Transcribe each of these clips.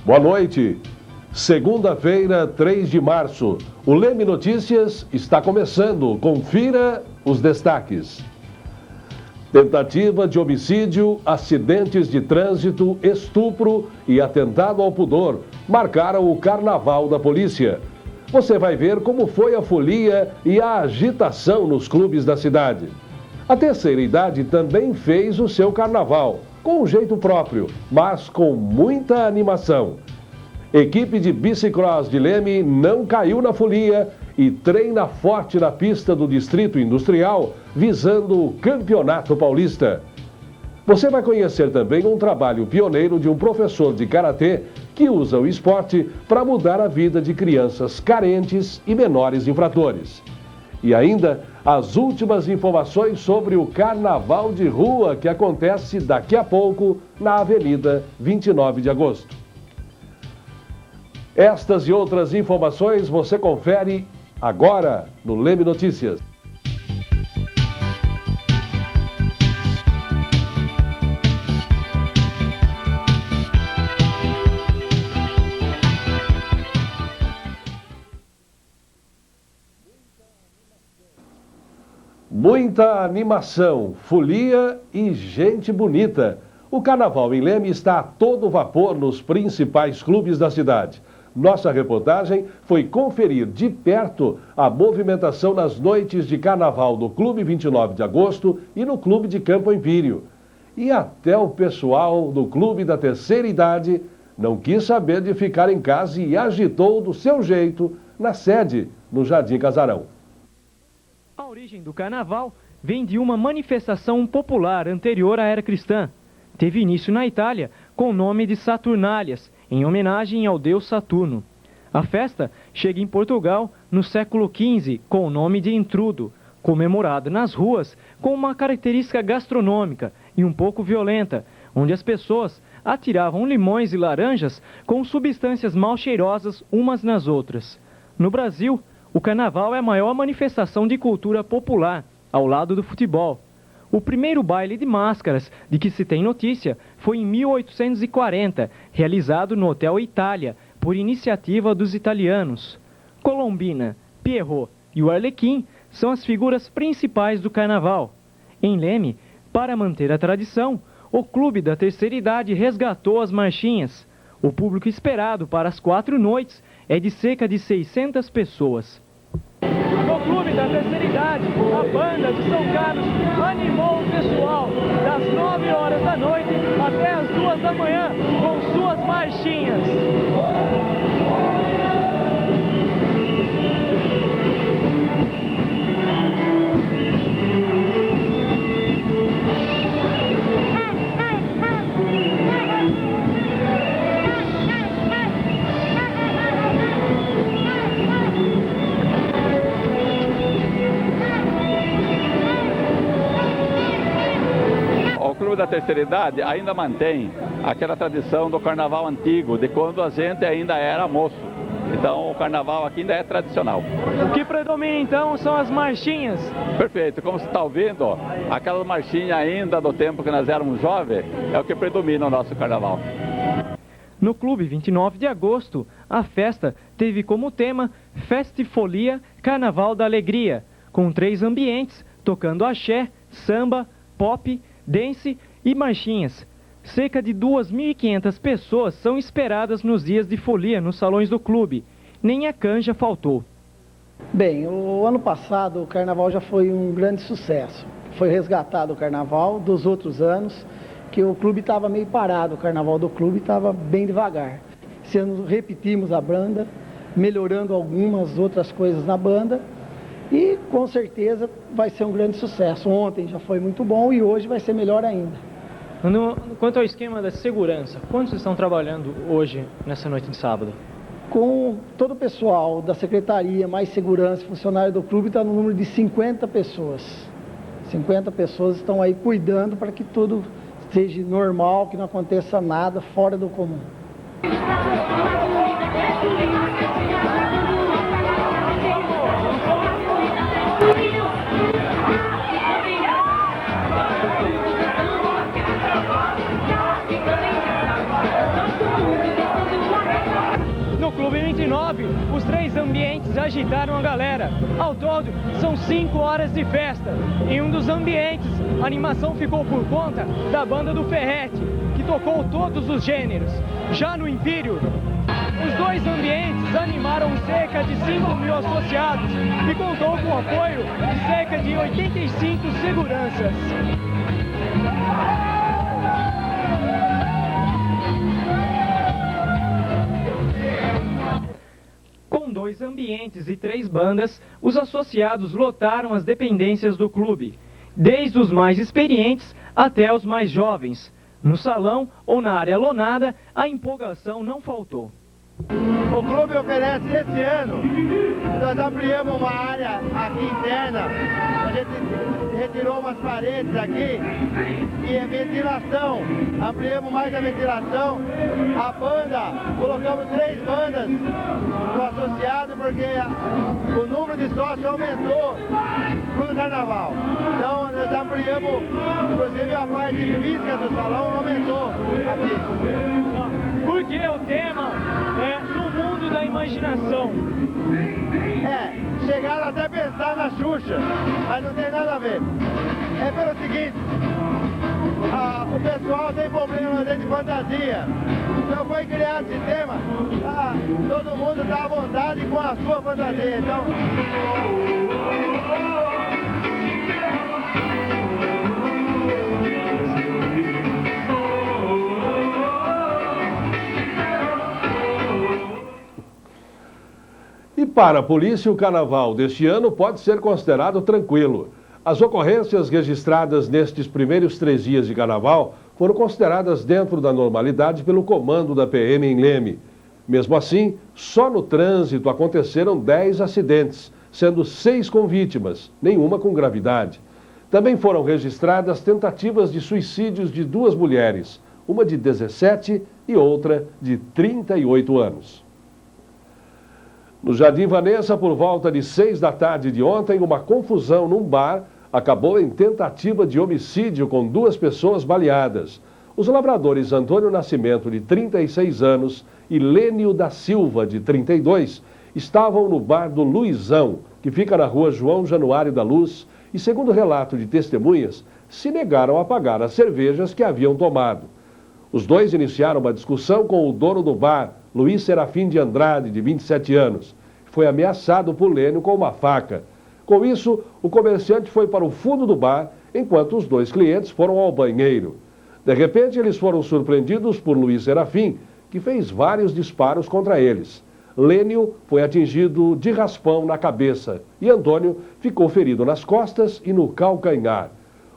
Boa noite. Segunda-feira, 3 de março. O Leme Notícias está começando. Confira os destaques. Tentativa de homicídio, acidentes de trânsito, estupro e atentado ao pudor marcaram o Carnaval da Polícia. Você vai ver como foi a folia e a agitação nos clubes da cidade. A terceira idade também fez o seu carnaval, com um jeito próprio, mas com muita animação. Equipe de bicicross de Leme não caiu na folia e treina forte na pista do Distrito Industrial, visando o Campeonato Paulista. Você vai conhecer também um trabalho pioneiro de um professor de karatê que usa o esporte para mudar a vida de crianças carentes e menores infratores. E ainda as últimas informações sobre o Carnaval de Rua que acontece daqui a pouco na Avenida 29 de Agosto. Estas e outras informações você confere agora no Leme Notícias. Muita animação, folia e gente bonita. O Carnaval em Leme está a todo vapor nos principais clubes da cidade. Nossa reportagem foi conferir de perto a movimentação nas noites de Carnaval do Clube 29 de Agosto e no Clube de Campo Empírio. E até o pessoal do Clube da Terceira Idade não quis saber de ficar em casa e agitou do seu jeito na sede, no Jardim Casarão. A origem do Carnaval vem de uma manifestação popular anterior à era cristã. Teve início na Itália com o nome de Saturnálias, em homenagem ao deus Saturno. A festa chega em Portugal no século XV com o nome de Intrudo, comemorada nas ruas com uma característica gastronômica e um pouco violenta, onde as pessoas atiravam limões e laranjas com substâncias mal cheirosas umas nas outras. No Brasil, o Carnaval é a maior manifestação de cultura popular, ao lado do futebol. O primeiro baile de máscaras de que se tem notícia foi em 1840, realizado no Hotel Itália, por iniciativa dos italianos. Colombina, Pierrot e o Arlequim são as figuras principais do Carnaval. Em Leme, para manter a tradição, o Clube da Terceira Idade resgatou as marchinhas. O público esperado para as 4 noites é de cerca de 600 pessoas. No Clube da Terceira Idade, a banda de São Carlos animou o pessoal das 9 horas da noite até as 2 da manhã com suas marchinhas. O Clube da Terceira Idade ainda mantém aquela tradição do carnaval antigo, de quando a gente ainda era moço. Então o carnaval aqui ainda é tradicional. O que predomina então são as marchinhas. Perfeito, como você está ouvindo, aquela marchinha ainda do tempo que nós éramos jovens, é o que predomina no nosso carnaval. No Clube 29 de Agosto, a festa teve como tema Festifolia Carnaval da Alegria, com 3 ambientes, tocando axé, samba, pop, dance e marchinhas. Cerca de 2.500 pessoas são esperadas nos dias de folia nos salões do clube. Nem a canja faltou. Bem, o ano passado o carnaval já foi um grande sucesso. Foi resgatado o carnaval dos outros anos, que o clube estava meio parado, o carnaval do clube estava bem devagar. Esse ano repetimos a banda, melhorando algumas outras coisas na banda. E com certeza vai ser um grande sucesso. Ontem já foi muito bom e hoje vai ser melhor ainda. Quanto ao esquema da segurança, quantos estão trabalhando hoje, nessa noite de sábado? Com todo o pessoal da secretaria, mais segurança, funcionário do clube, está no número de 50 pessoas. 50 pessoas estão aí cuidando para que tudo seja normal, que não aconteça nada fora do comum. agitaram a galera. Ao todo, são 5 horas de festa. Em um dos ambientes, a animação ficou por conta da banda do Ferrete, que tocou todos os gêneros. Já no Império, os 2 ambientes animaram cerca de 5.000 associados e contou com o apoio de cerca de 85 seguranças. Com 2 ambientes e 3 bandas, os associados lotaram as dependências do clube, desde os mais experientes até os mais jovens. No salão ou na área lonada, a empolgação não faltou. O clube oferece esse ano, nós ampliamos uma área aqui interna, a gente retirou umas paredes aqui e a ventilação, ampliamos mais a ventilação, a banda, colocamos 3 bandas no associado porque o número de sócios aumentou no carnaval. Então nós ampliamos, inclusive a parte física do salão aumentou aqui. Porque o tema é no mundo da imaginação. Chegaram até a pensar na Xuxa, mas não tem nada a ver. É pelo seguinte, o pessoal tem problema de fantasia. Então foi criado esse tema, todo mundo está à vontade com a sua fantasia. Então... E para a polícia, o carnaval deste ano pode ser considerado tranquilo. As ocorrências registradas nestes primeiros 3 dias de carnaval foram consideradas dentro da normalidade pelo comando da PM em Leme. Mesmo assim, só no trânsito aconteceram 10 acidentes, sendo 6 com vítimas, nenhuma com gravidade. Também foram registradas tentativas de suicídios de 2 mulheres, uma de 17 e outra de 38 anos. No Jardim Vanessa, por volta de 6 da tarde de ontem, uma confusão num bar acabou em tentativa de homicídio com 2 pessoas baleadas. Os lavradores Antônio Nascimento, de 36 anos, e Lênio da Silva, de 32, estavam no bar do Luizão, que fica na rua João Januário da Luz, e, segundo relato de testemunhas, se negaram a pagar as cervejas que haviam tomado. Os 2 iniciaram uma discussão com o dono do bar, Luiz Serafim de Andrade, de 27 anos. Foi ameaçado por Lênio com uma faca. Com isso, o comerciante foi para o fundo do bar, enquanto os 2 clientes foram ao banheiro. De repente, eles foram surpreendidos por Luiz Serafim, que fez vários disparos contra eles. Lênio foi atingido de raspão na cabeça e Antônio ficou ferido nas costas e no calcanhar.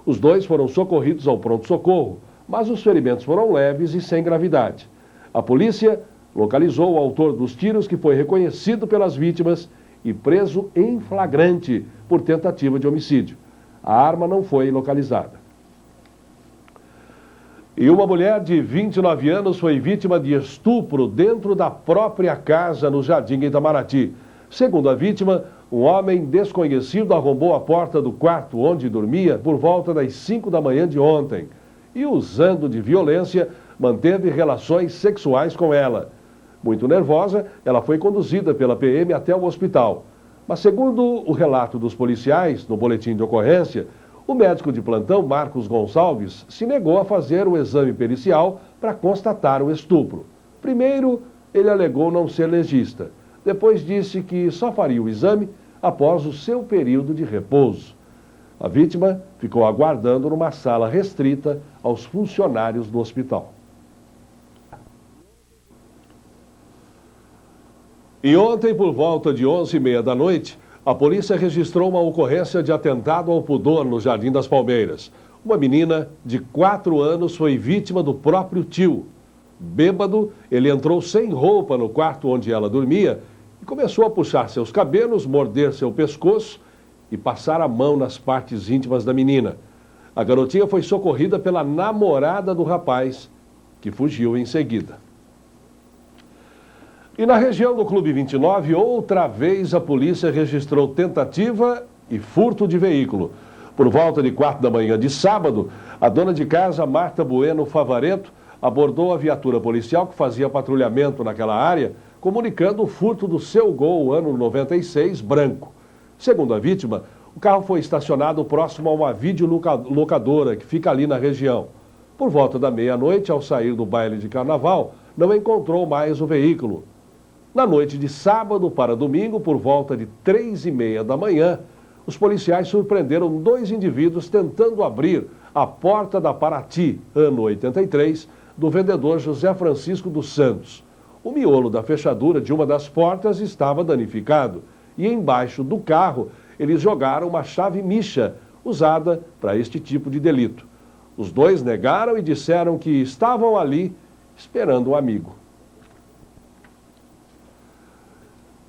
Os 2 foram socorridos ao pronto-socorro, mas os ferimentos foram leves e sem gravidade. A polícia localizou o autor dos tiros, que foi reconhecido pelas vítimas e preso em flagrante por tentativa de homicídio. A arma não foi localizada. E uma mulher de 29 anos foi vítima de estupro dentro da própria casa no Jardim Itamaraty. Segundo a vítima, um homem desconhecido arrombou a porta do quarto onde dormia por volta das 5 da manhã de ontem e, usando de violência, manteve relações sexuais com ela. Muito nervosa, ela foi conduzida pela PM até o hospital. Mas, segundo o relato dos policiais no boletim de ocorrência, o médico de plantão, Marcos Gonçalves, se negou a fazer o exame pericial para constatar o estupro. Primeiro, ele alegou não ser legista. Depois disse que só faria o exame após o seu período de repouso. A vítima ficou aguardando numa sala restrita aos funcionários do hospital. E ontem, por volta de 11h30 da noite, a polícia registrou uma ocorrência de atentado ao pudor no Jardim das Palmeiras. Uma menina de 4 anos foi vítima do próprio tio. Bêbado, ele entrou sem roupa no quarto onde ela dormia e começou a puxar seus cabelos, morder seu pescoço e passar a mão nas partes íntimas da menina. A garotinha foi socorrida pela namorada do rapaz, que fugiu em seguida. E na região do Clube 29, outra vez a polícia registrou tentativa e furto de veículo. Por volta de 4 da manhã de sábado, a dona de casa, Marta Bueno Favareto, abordou a viatura policial que fazia patrulhamento naquela área comunicando o furto do seu Gol ano 96 branco. Segundo a vítima, o carro foi estacionado próximo a uma videolocadora que fica ali na região. Por volta da meia-noite, ao sair do baile de carnaval, não encontrou mais o veículo. Na noite de sábado para domingo, por volta de 3h30 da manhã, os policiais surpreenderam 2 indivíduos tentando abrir a porta da Paraty, ano 83, do vendedor José Francisco dos Santos. O miolo da fechadura de uma das portas estava danificado e embaixo do carro eles jogaram uma chave micha usada para este tipo de delito. Os 2 negaram e disseram que estavam ali esperando um amigo.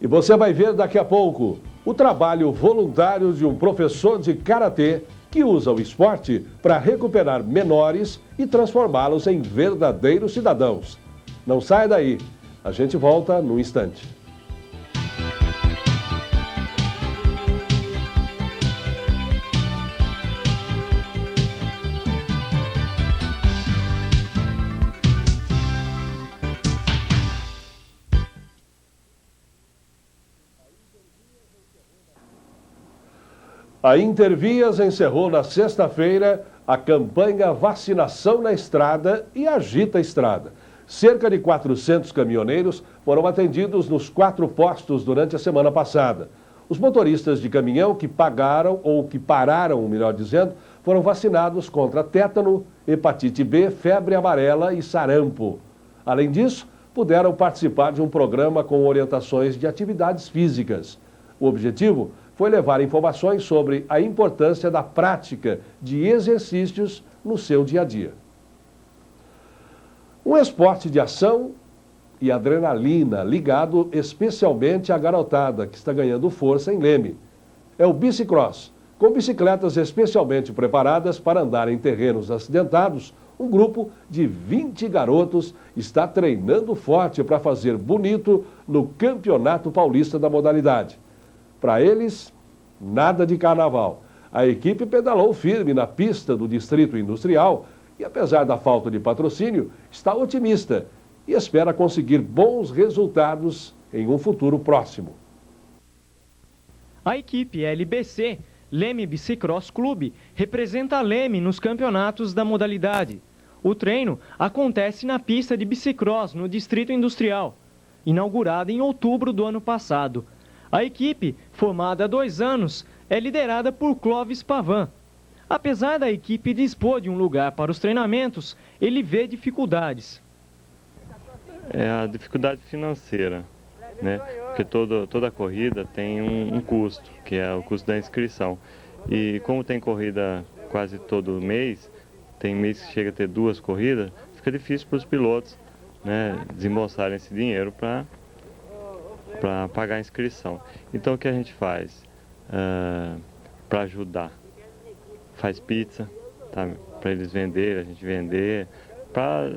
E você vai ver daqui a pouco o trabalho voluntário de um professor de karatê que usa o esporte para recuperar menores e transformá-los em verdadeiros cidadãos. Não saia daí, a gente volta num instante. A Intervias encerrou na sexta-feira a campanha Vacinação na Estrada e Agita a Estrada. Cerca de 400 caminhoneiros foram atendidos nos 4 postos durante a semana passada. Os motoristas de caminhão que pagaram, ou que pararam, melhor dizendo, foram vacinados contra tétano, hepatite B, febre amarela e sarampo. Além disso, puderam participar de um programa com orientações de atividades físicas. O objetivo foi levar informações sobre a importância da prática de exercícios no seu dia a dia. Um esporte de ação e adrenalina ligado especialmente à garotada que está ganhando força em Leme. É o bicicross. Com bicicletas especialmente preparadas para andar em terrenos acidentados, um grupo de 20 garotos está treinando forte para fazer bonito no Campeonato Paulista da modalidade. Para eles, nada de carnaval. A equipe pedalou firme na pista do Distrito Industrial e, apesar da falta de patrocínio, está otimista e espera conseguir bons resultados em um futuro próximo. A equipe LBC, Leme Bicicross Clube, representa a Leme nos campeonatos da modalidade. O treino acontece na pista de bicicross no Distrito Industrial, inaugurada em outubro do ano passado. A equipe, formada há 2 anos, é liderada por Clóvis Pavan. Apesar da equipe dispor de um lugar para os treinamentos, ele vê dificuldades. É a dificuldade financeira, né? Porque toda corrida tem um custo, que é o custo da inscrição. E como tem corrida quase todo mês, tem mês que chega a ter 2 corridas, fica difícil para os pilotos, né, desembolsarem esse dinheiro para pagar a inscrição. Então o que a gente faz para ajudar? Faz pizza, tá? Para eles venderem, a gente vender, para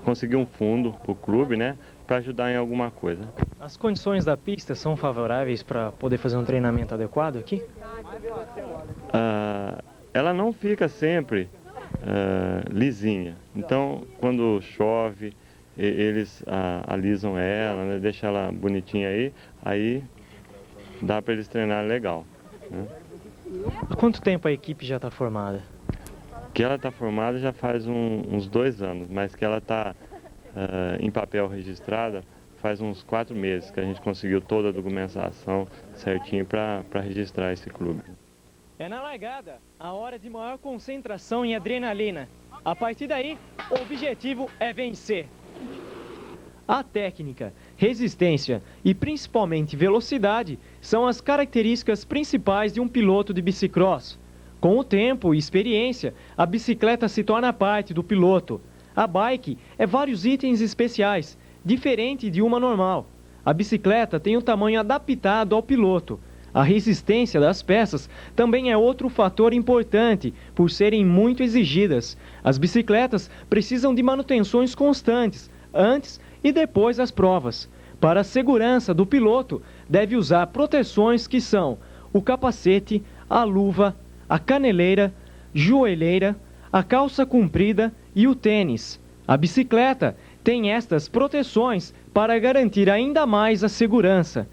conseguir um fundo para o clube, né? Para ajudar em alguma coisa. As condições da pista são favoráveis para poder fazer um treinamento adequado aqui? Ela não fica sempre lisinha. Então, quando chove, eles alisam ela, né? Deixam ela bonitinha aí dá para eles treinar legal, né? Há quanto tempo a equipe já está formada? Que ela está formada já faz uns 2 anos, mas que ela está em papel registrada faz uns 4 meses que a gente conseguiu toda a documentação certinho para registrar esse clube. É na largada a hora de maior concentração em adrenalina. A partir daí, o objetivo é vencer. A técnica, resistência e principalmente velocidade são as características principais de um piloto de bicicross. Com o tempo e experiência, a bicicleta se torna parte do piloto. A bike é vários itens especiais, diferente de uma normal. A bicicleta tem um tamanho adaptado ao piloto. A resistência das peças também é outro fator importante, por serem muito exigidas. As bicicletas precisam de manutenções constantes, antes e depois das provas. Para a segurança do piloto, deve usar proteções que são o capacete, a luva, a caneleira, joelheira, a calça comprida e o tênis. A bicicleta tem estas proteções para garantir ainda mais a segurança.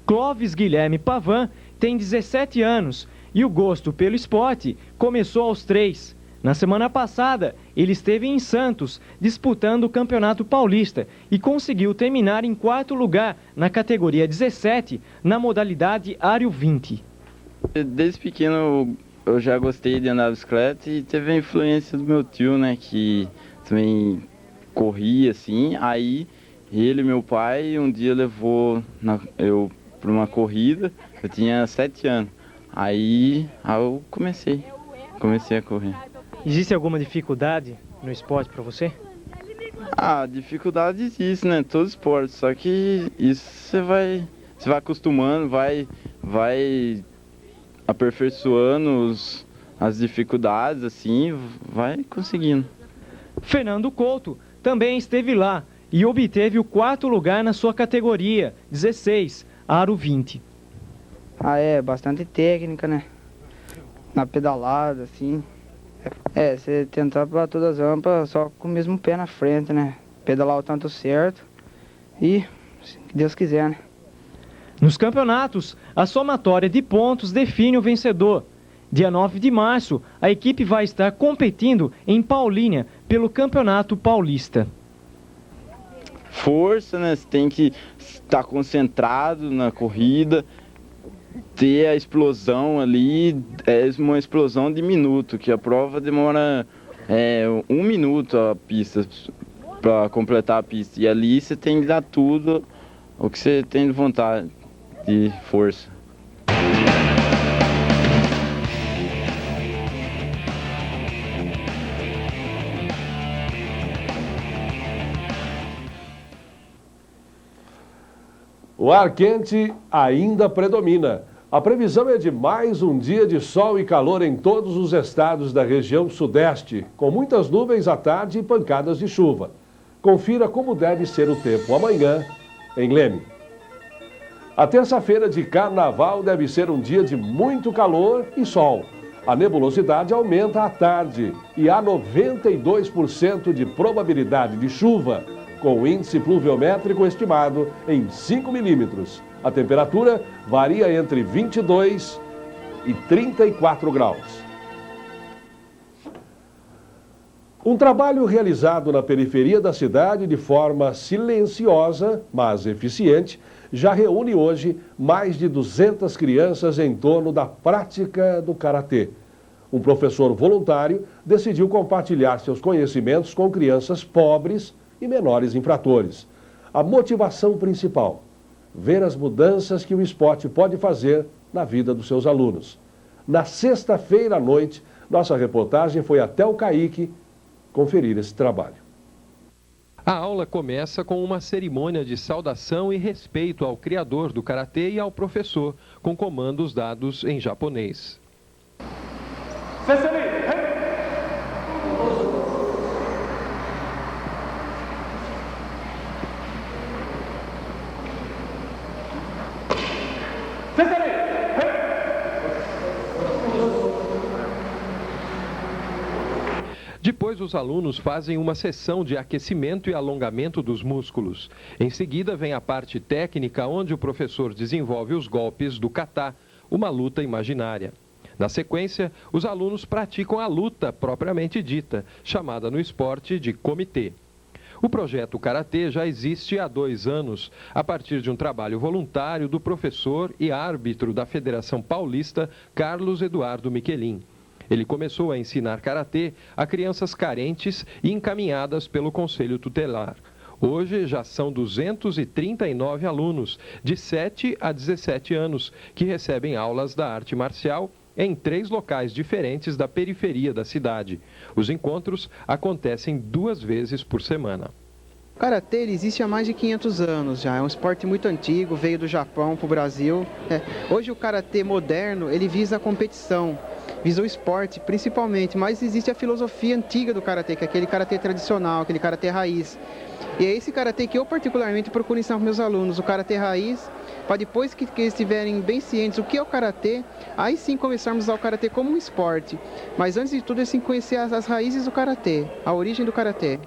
Clóvis Guilherme Pavan tem 17 anos e o gosto pelo esporte começou aos 3. Na semana passada, ele esteve em Santos disputando o Campeonato Paulista e conseguiu terminar em 4º lugar na categoria 17, na modalidade Aro 20. Desde pequeno eu já gostei de andar de bicicleta e teve a influência do meu tio, né, que também corria assim. Aí ele, meu pai, um dia levou eu para uma corrida, eu tinha 7 anos. Aí eu comecei a correr. Existe alguma dificuldade no esporte para você? Dificuldade existe, né? Todo esporte, só que isso você vai acostumando, vai aperfeiçoando as dificuldades, assim, vai conseguindo. Fernando Couto também esteve lá e obteve o 4º lugar na sua categoria, 16, Aro 20. É bastante técnica, né? Na pedalada, assim. Você tentar para todas as rampas só com o mesmo pé na frente, né? Pedalar o tanto certo e, se Deus quiser, né? Nos campeonatos, a somatória de pontos define o vencedor. Dia 9 de março, a equipe vai estar competindo em Paulínia pelo Campeonato Paulista. Força, né? Você tem que estar concentrado na corrida, ter a explosão ali, é uma explosão de minuto, que a prova demora 1 minuto a pista, para completar a pista. E ali você tem que dar tudo o que você tem de vontade, de força. O ar quente ainda predomina. A previsão é de mais um dia de sol e calor em todos os estados da região sudeste, com muitas nuvens à tarde e pancadas de chuva. Confira como deve ser o tempo amanhã em Leme. A terça-feira de carnaval deve ser um dia de muito calor e sol. A nebulosidade aumenta à tarde e há 92% de probabilidade de chuva, com o índice pluviométrico estimado em 5 milímetros. A temperatura varia entre 22 e 34 graus. Um trabalho realizado na periferia da cidade de forma silenciosa, mas eficiente, já reúne hoje mais de 200 crianças em torno da prática do karatê. Um professor voluntário decidiu compartilhar seus conhecimentos com crianças pobres e menores infratores. A motivação principal: ver as mudanças que o esporte pode fazer na vida dos seus alunos. Na sexta-feira à noite, nossa reportagem foi até o CAIC conferir esse trabalho. A aula começa com uma cerimônia de saudação e respeito ao criador do karatê e ao professor, com comandos dados em japonês. Depois, os alunos fazem uma sessão de aquecimento e alongamento dos músculos. Em seguida, vem a parte técnica, onde o professor desenvolve os golpes do kata, uma luta imaginária. Na sequência, os alunos praticam a luta propriamente dita, chamada no esporte de comitê. O projeto Karatê já existe há 2 anos, a partir de um trabalho voluntário do professor e árbitro da Federação Paulista, Carlos Eduardo Miquelin. Ele começou a ensinar karatê a crianças carentes e encaminhadas pelo Conselho Tutelar. Hoje já são 239 alunos, de 7 a 17 anos, que recebem aulas da arte marcial em 3 locais diferentes da periferia da cidade. Os encontros acontecem 2 vezes por semana. O karatê existe há mais de 500 anos já, é um esporte muito antigo, veio do Japão para o Brasil. Hoje o karatê moderno, ele visa a competição, visa o esporte principalmente, mas existe a filosofia antiga do karatê, que é aquele karatê tradicional, aquele karatê raiz. E é esse karatê que eu particularmente procuro ensinar para meus alunos, o karatê raiz, para depois que eles estiverem bem cientes do que é o karatê, aí sim começarmos a usar o karatê como um esporte. Mas antes de tudo, é sim conhecer as raízes do karatê, a origem do karatê.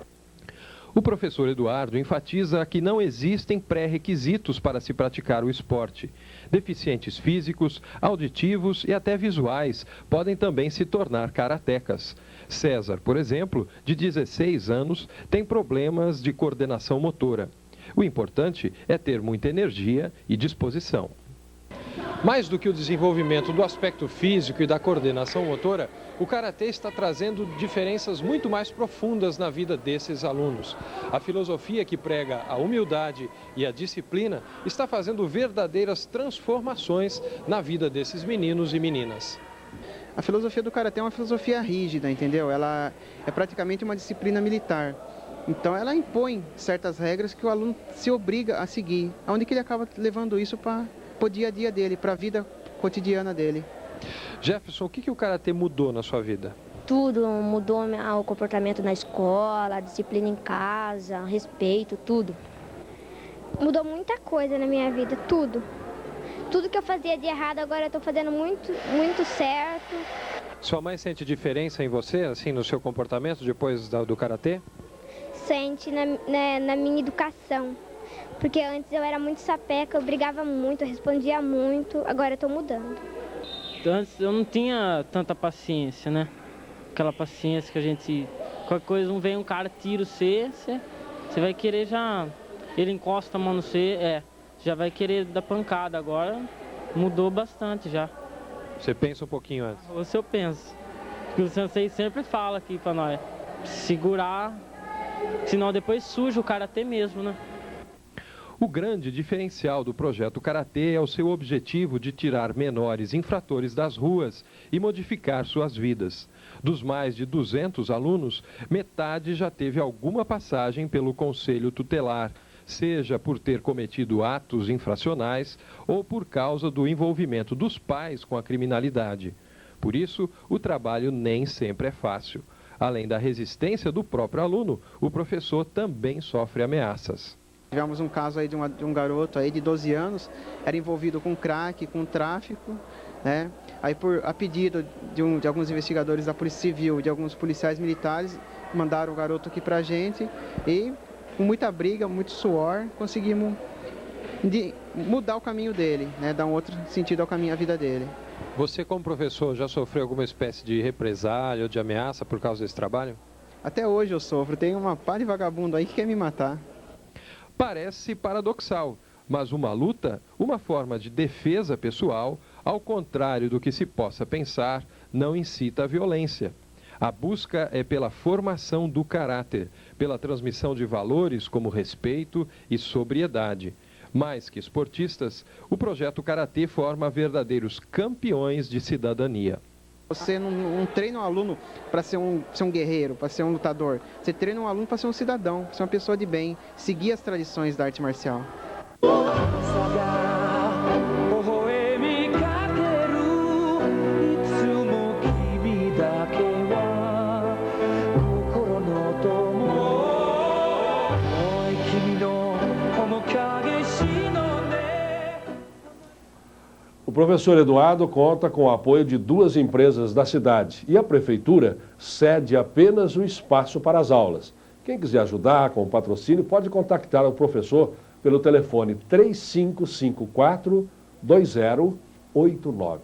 O professor Eduardo enfatiza que não existem pré-requisitos para se praticar o esporte. Deficientes físicos, auditivos e até visuais podem também se tornar karatecas. César, por exemplo, de 16 anos, tem problemas de coordenação motora. O importante é ter muita energia e disposição. Mais do que o desenvolvimento do aspecto físico e da coordenação motora, o karatê está trazendo diferenças muito mais profundas na vida desses alunos. A filosofia que prega a humildade e a disciplina está fazendo verdadeiras transformações na vida desses meninos e meninas. A filosofia do karatê é uma filosofia rígida, entendeu? Ela é praticamente uma disciplina militar. Então ela impõe certas regras que o aluno se obriga a seguir, onde que ele acaba levando isso para o dia a dia dele, para a vida cotidiana dele. Jefferson, o que o karatê mudou na sua vida? Tudo, mudou o comportamento na escola, a disciplina em casa, respeito, tudo. Mudou muita coisa na minha vida, tudo. Tudo que eu fazia de errado, agora eu estou fazendo muito certo. Sua mãe sente diferença em você, assim, no seu comportamento depois do karatê? Sente na minha educação. Porque antes eu era muito sapeca, eu brigava muito, eu respondia muito, agora eu estou mudando. Antes eu não tinha tanta paciência, né? Aquela paciência que a gente... Qualquer coisa, vem um cara, tira você vai querer já... Ele encosta a mão no você, já vai querer dar pancada. Agora mudou bastante já. Você pensa um pouquinho antes? Você eu penso. Porque o sensei sempre fala aqui pra nós. Segurar, senão depois suja o karatê mesmo, né? O grande diferencial do projeto Karatê é o seu objetivo de tirar menores infratores das ruas e modificar suas vidas. Dos mais de 200 alunos, metade já teve alguma passagem pelo Conselho Tutelar, seja por ter cometido atos infracionais ou por causa do envolvimento dos pais com a criminalidade. Por isso, o trabalho nem sempre é fácil. Além da resistência do próprio aluno, o professor também sofre ameaças. Tivemos um caso aí de um garoto aí de 12 anos, era envolvido com crack, com tráfico, né? Aí a pedido de alguns investigadores da Polícia Civil, de alguns policiais militares, mandaram o garoto aqui pra gente e com muita briga, muito suor, conseguimos mudar o caminho dele, né? Dar um outro sentido ao caminho, à vida dele. Você, como professor, já sofreu alguma espécie de represália ou de ameaça por causa desse trabalho? Até hoje eu sofro, tem uma pá de vagabundo aí que quer me matar. Parece paradoxal, mas uma luta, uma forma de defesa pessoal, ao contrário do que se possa pensar, não incita a violência. A busca é pela formação do caráter, pela transmissão de valores como respeito e sobriedade. Mais que esportistas, o projeto Karatê forma verdadeiros campeões de cidadania. Você não treina um aluno para ser um guerreiro, para ser um lutador. Você treina um aluno para ser um cidadão, para ser uma pessoa de bem, seguir as tradições da arte marcial. O professor Eduardo conta com o apoio de 2 empresas da cidade e a prefeitura cede apenas o espaço para as aulas. Quem quiser ajudar com o patrocínio pode contactar o professor pelo telefone 3554-2089.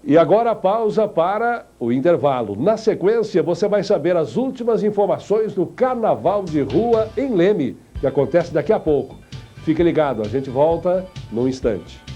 E agora a pausa para o intervalo. Na sequência, você vai saber as últimas informações do Carnaval de Rua em Leme, que acontece daqui a pouco. Fique ligado, a gente volta num instante.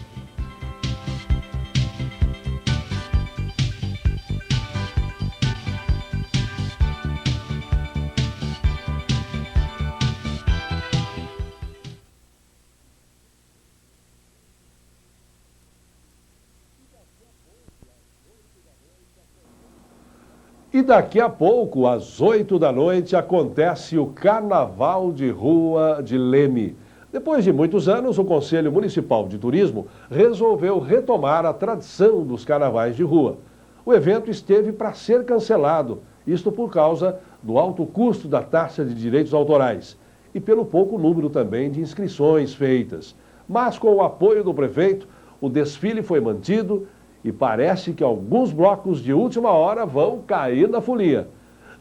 E daqui a pouco, às 8 da noite, acontece o Carnaval de Rua de Leme. Depois de muitos anos, o Conselho Municipal de Turismo resolveu retomar a tradição dos carnavais de rua. O evento esteve para ser cancelado, isto por causa do alto custo da taxa de direitos autorais e pelo pouco número também de inscrições feitas. Mas com o apoio do prefeito, o desfile foi mantido e parece que alguns blocos de última hora vão cair na folia.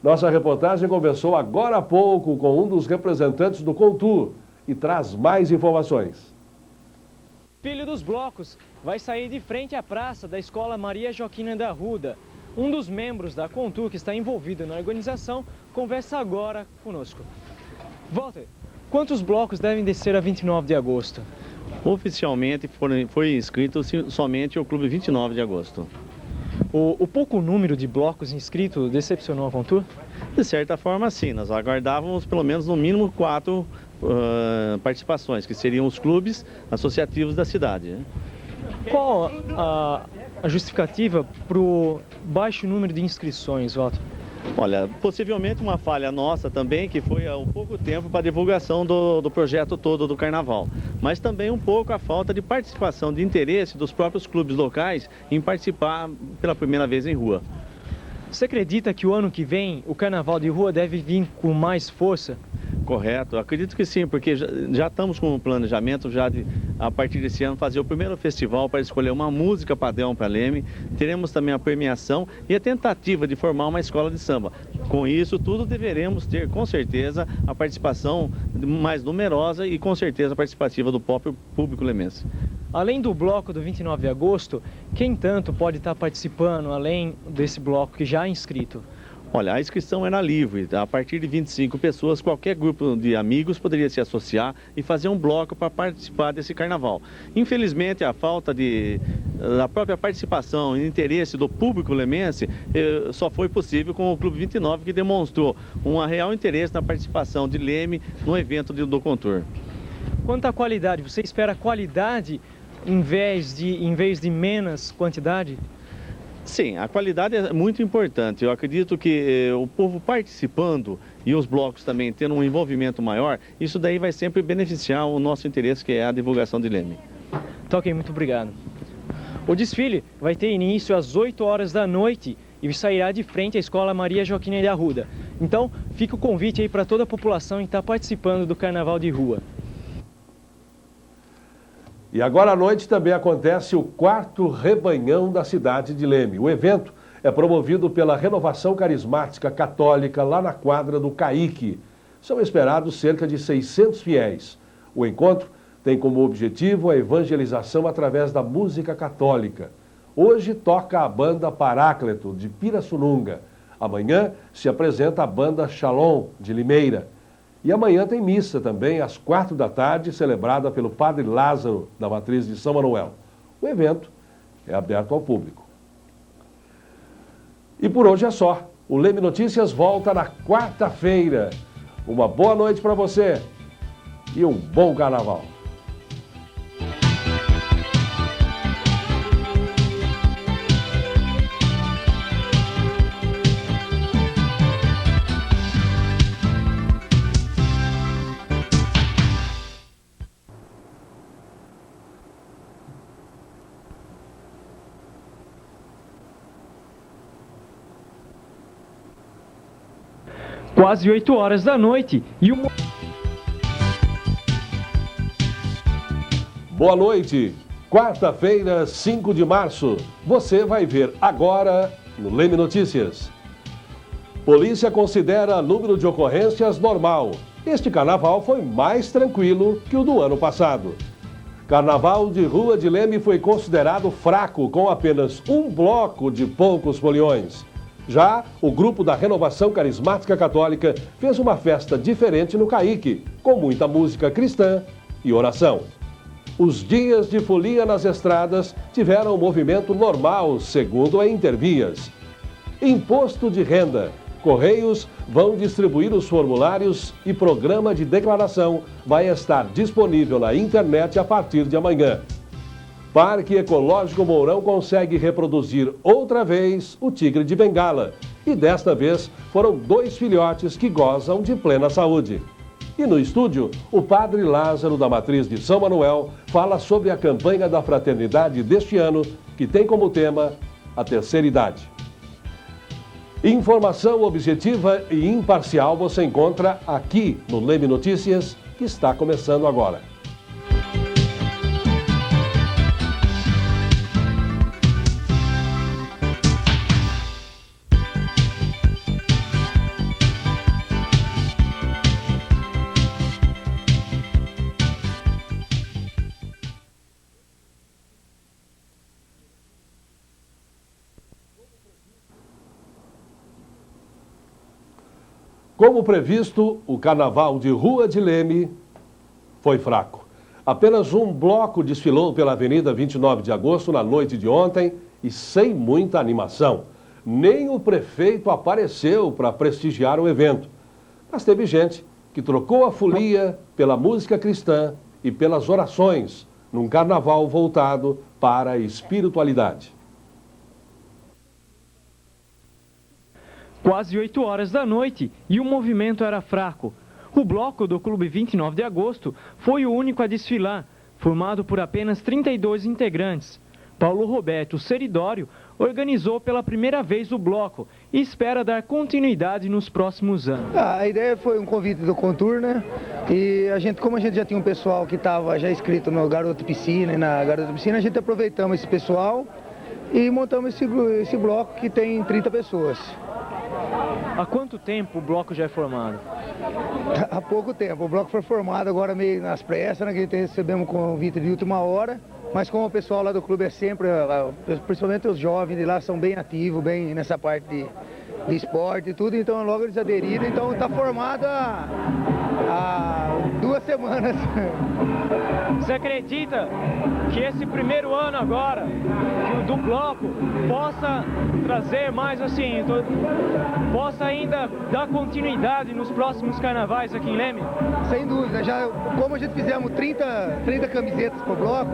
Nossa reportagem conversou agora há pouco com um dos representantes do Contur e traz mais informações. Filho dos blocos vai sair de frente à praça da Escola Maria Joaquina da Arruda. Um dos membros da Contur que está envolvido na organização conversa agora conosco. Walter, quantos blocos devem descer a 29 de agosto? Oficialmente foi inscrito somente o Clube 29 de agosto. O pouco número de blocos inscritos decepcionou a Contur? De certa forma, sim. Nós aguardávamos pelo menos no mínimo 4 participações, que seriam os clubes associativos da cidade. Qual a justificativa para o baixo número de inscrições, Walter? Olha, possivelmente uma falha nossa também, que foi há um pouco tempo para a divulgação do projeto todo do Carnaval. Mas também um pouco a falta de participação, de interesse dos próprios clubes locais em participar pela primeira vez em rua. Você acredita que o ano que vem o Carnaval de Rua deve vir com mais força? Correto, acredito que sim, porque já estamos com um planejamento já de, a partir desse ano, fazer o primeiro festival para escolher uma música padrão para Leme. Teremos também a premiação e a tentativa de formar uma escola de samba. Com isso tudo deveremos ter, com certeza, a participação mais numerosa e com certeza participativa do próprio público lemense. Além do bloco do 29 de agosto, quem tanto pode estar participando, além desse bloco que já é inscrito? Olha, a inscrição era livre. A partir de 25 pessoas, qualquer grupo de amigos poderia se associar e fazer um bloco para participar desse carnaval. Infelizmente, a falta da própria participação e interesse do público lemense só foi possível com o Clube 29, que demonstrou um real interesse na participação de Leme no evento do Contur. Quanto à qualidade, você espera qualidade em vez de menos quantidade? Sim, a qualidade é muito importante. Eu acredito que o povo participando e os blocos também tendo um envolvimento maior, isso daí vai sempre beneficiar o nosso interesse, que é a divulgação de Leme. Tá ok, muito obrigado. O desfile vai ter início às 8 horas da noite e sairá de frente à Escola Maria Joaquina de Arruda. Então, fica o convite aí para toda a população que está participando do Carnaval de Rua. E agora à noite também acontece o 4º Rebanhão da cidade de Leme. O evento é promovido pela Renovação Carismática Católica lá na quadra do Caique. São esperados cerca de 600 fiéis. O encontro tem como objetivo a evangelização através da música católica. Hoje toca a banda Paráclito, de Pirassununga. Amanhã se apresenta a banda Shalom, de Limeira. E amanhã tem missa também, às 4 da tarde, celebrada pelo Padre Lázaro, da Matriz de São Manuel. O evento é aberto ao público. E por hoje é só. O Leme Notícias volta na quarta-feira. Uma boa noite para você e um bom carnaval. Quase 8 horas da noite e o... Boa noite. Quarta-feira, 5 de março. Você vai ver agora no Leme Notícias. Polícia considera número de ocorrências normal. Este carnaval foi mais tranquilo que o do ano passado. Carnaval de Rua de Leme foi considerado fraco, com apenas um bloco de poucos foliões. Já o grupo da Renovação Carismática Católica fez uma festa diferente no Caique, com muita música cristã e oração. Os dias de folia nas estradas tiveram um movimento normal, segundo a Intervias. Imposto de renda. Correios vão distribuir os formulários e programa de declaração vai estar disponível na internet a partir de amanhã. Parque Ecológico Mourão consegue reproduzir outra vez o tigre de Bengala. E desta vez foram 2 filhotes que gozam de plena saúde. E no estúdio, o Padre Lázaro da Matriz de São Manuel fala sobre a campanha da fraternidade deste ano, que tem como tema a terceira idade. Informação objetiva e imparcial você encontra aqui no Leme Notícias, que está começando agora. Como previsto, o Carnaval de Rua de Leme foi fraco. Apenas um bloco desfilou pela Avenida 29 de Agosto na noite de ontem e sem muita animação. Nem o prefeito apareceu para prestigiar o evento. Mas teve gente que trocou a folia pela música cristã e pelas orações, num carnaval voltado para a espiritualidade. Quase 8 horas da noite e o movimento era fraco. O bloco do Clube 29 de Agosto foi o único a desfilar, formado por apenas 32 integrantes. Paulo Roberto Seridório organizou pela primeira vez o bloco e espera dar continuidade nos próximos anos. A ideia foi um convite do Contour, né? E como a gente já tinha um pessoal que estava já inscrito no Garoto Piscina e na Garota Piscina, a gente aproveitamos esse pessoal e montamos esse bloco que tem 30 pessoas. Há quanto tempo o bloco já é formado? Há pouco tempo. O bloco foi formado agora meio nas pressas, né? Que a gente recebemos um convite de última hora. Mas como o pessoal lá do clube é sempre, principalmente os jovens de lá, são bem ativos, bem nessa parte de esporte e tudo, então logo eles aderiram, então está formado há 2 semanas. Você acredita que esse primeiro ano agora, do bloco, possa trazer mais assim, possa ainda dar continuidade nos próximos carnavais aqui em Leme? Sem dúvida, como a gente fizemos 30 camisetas para o bloco,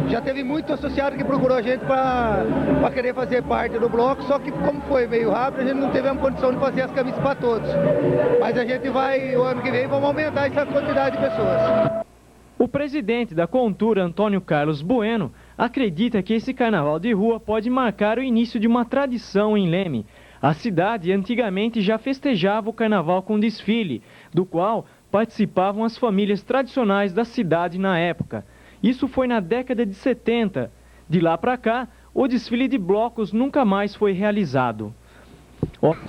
já teve muito associado que procurou a gente para querer fazer parte do bloco, só que como foi meio rápido, a gente não teve a condição de fazer as camisas para todos. Mas a gente vai, o ano que vem, vamos aumentar essa quantidade de pessoas. O presidente da Contour, Antônio Carlos Bueno, acredita que esse carnaval de rua pode marcar o início de uma tradição em Leme. A cidade antigamente já festejava o carnaval com desfile, do qual participavam as famílias tradicionais da cidade na época. Isso foi na década de 70. De lá para cá, o desfile de blocos nunca mais foi realizado.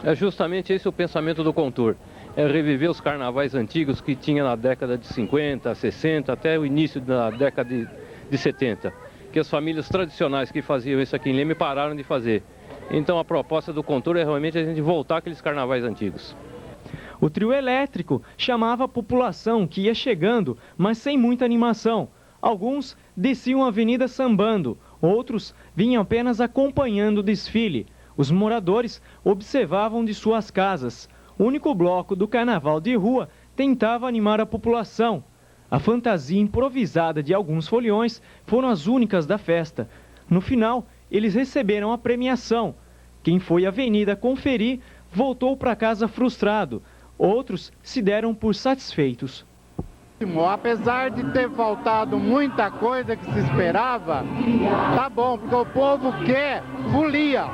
É justamente esse o pensamento do Contour. É reviver os carnavais antigos que tinha na década de 50, 60, até o início da década de 70. Que as famílias tradicionais que faziam isso aqui em Leme pararam de fazer. Então a proposta do Contour é realmente a gente voltar àqueles carnavais antigos. O trio elétrico chamava a população que ia chegando, mas sem muita animação. Alguns desciam a avenida sambando, outros vinham apenas acompanhando o desfile. Os moradores observavam de suas casas. O único bloco do carnaval de rua tentava animar a população. A fantasia improvisada de alguns foliões foram as únicas da festa. No final, eles receberam a premiação. Quem foi à avenida conferir voltou para casa frustrado. Outros se deram por satisfeitos. Apesar de ter faltado muita coisa que se esperava, tá bom, porque o povo quer folia.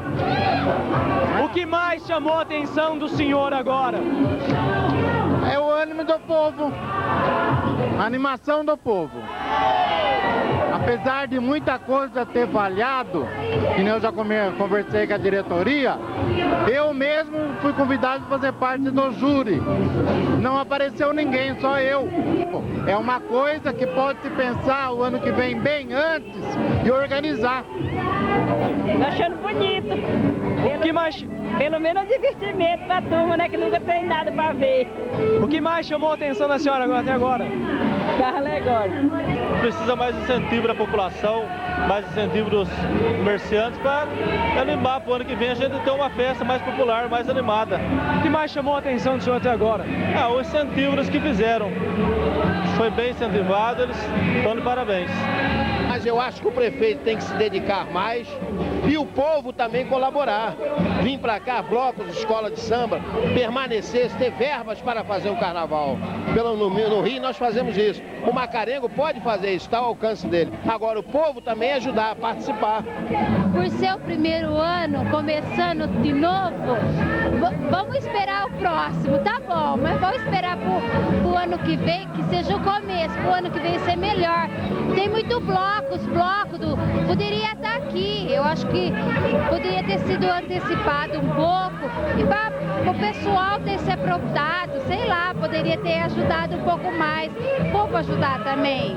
O que mais chamou a atenção do senhor agora? É o ânimo do povo, a animação do povo. Apesar de muita coisa ter falhado, que eu já conversei com a diretoria, eu mesmo fui convidado para fazer parte do júri. Não apareceu ninguém, só eu. É uma coisa que pode se pensar o ano que vem bem antes de organizar. Tô achando bonito. Pelo menos divertimento pra turma, né? Que nunca tem nada pra ver. O que mais chamou a atenção da senhora até agora? Carro alegórico. Precisa mais incentivo da população, mais incentivo dos comerciantes para animar para o ano que vem a gente ter uma festa mais popular, mais animada. O que mais chamou a atenção do senhor até agora? O incentivo que fizeram. Foi bem incentivado, eles estão de parabéns. Mas eu acho que o prefeito tem que se dedicar mais e o povo também colaborar. Vir para cá, blocos, escola de samba, permanecer, ter verbas para fazer o carnaval. No Rio nós fazemos isso. O Macarengo pode fazer isso, está ao alcance dele. Agora o povo também ajudar a participar. Por ser o primeiro ano, começando de novo, vamos esperar o próximo, tá bom, mas vamos esperar pro ano que vem, que seja o começo, pro ano que vem ser melhor. Tem muito bloco, os blocos poderia estar aqui, eu acho que poderia ter sido antecipado um pouco e para o pessoal ter se aprontado, sei lá, poderia ter ajudado um pouco mais, o povo ajudar também.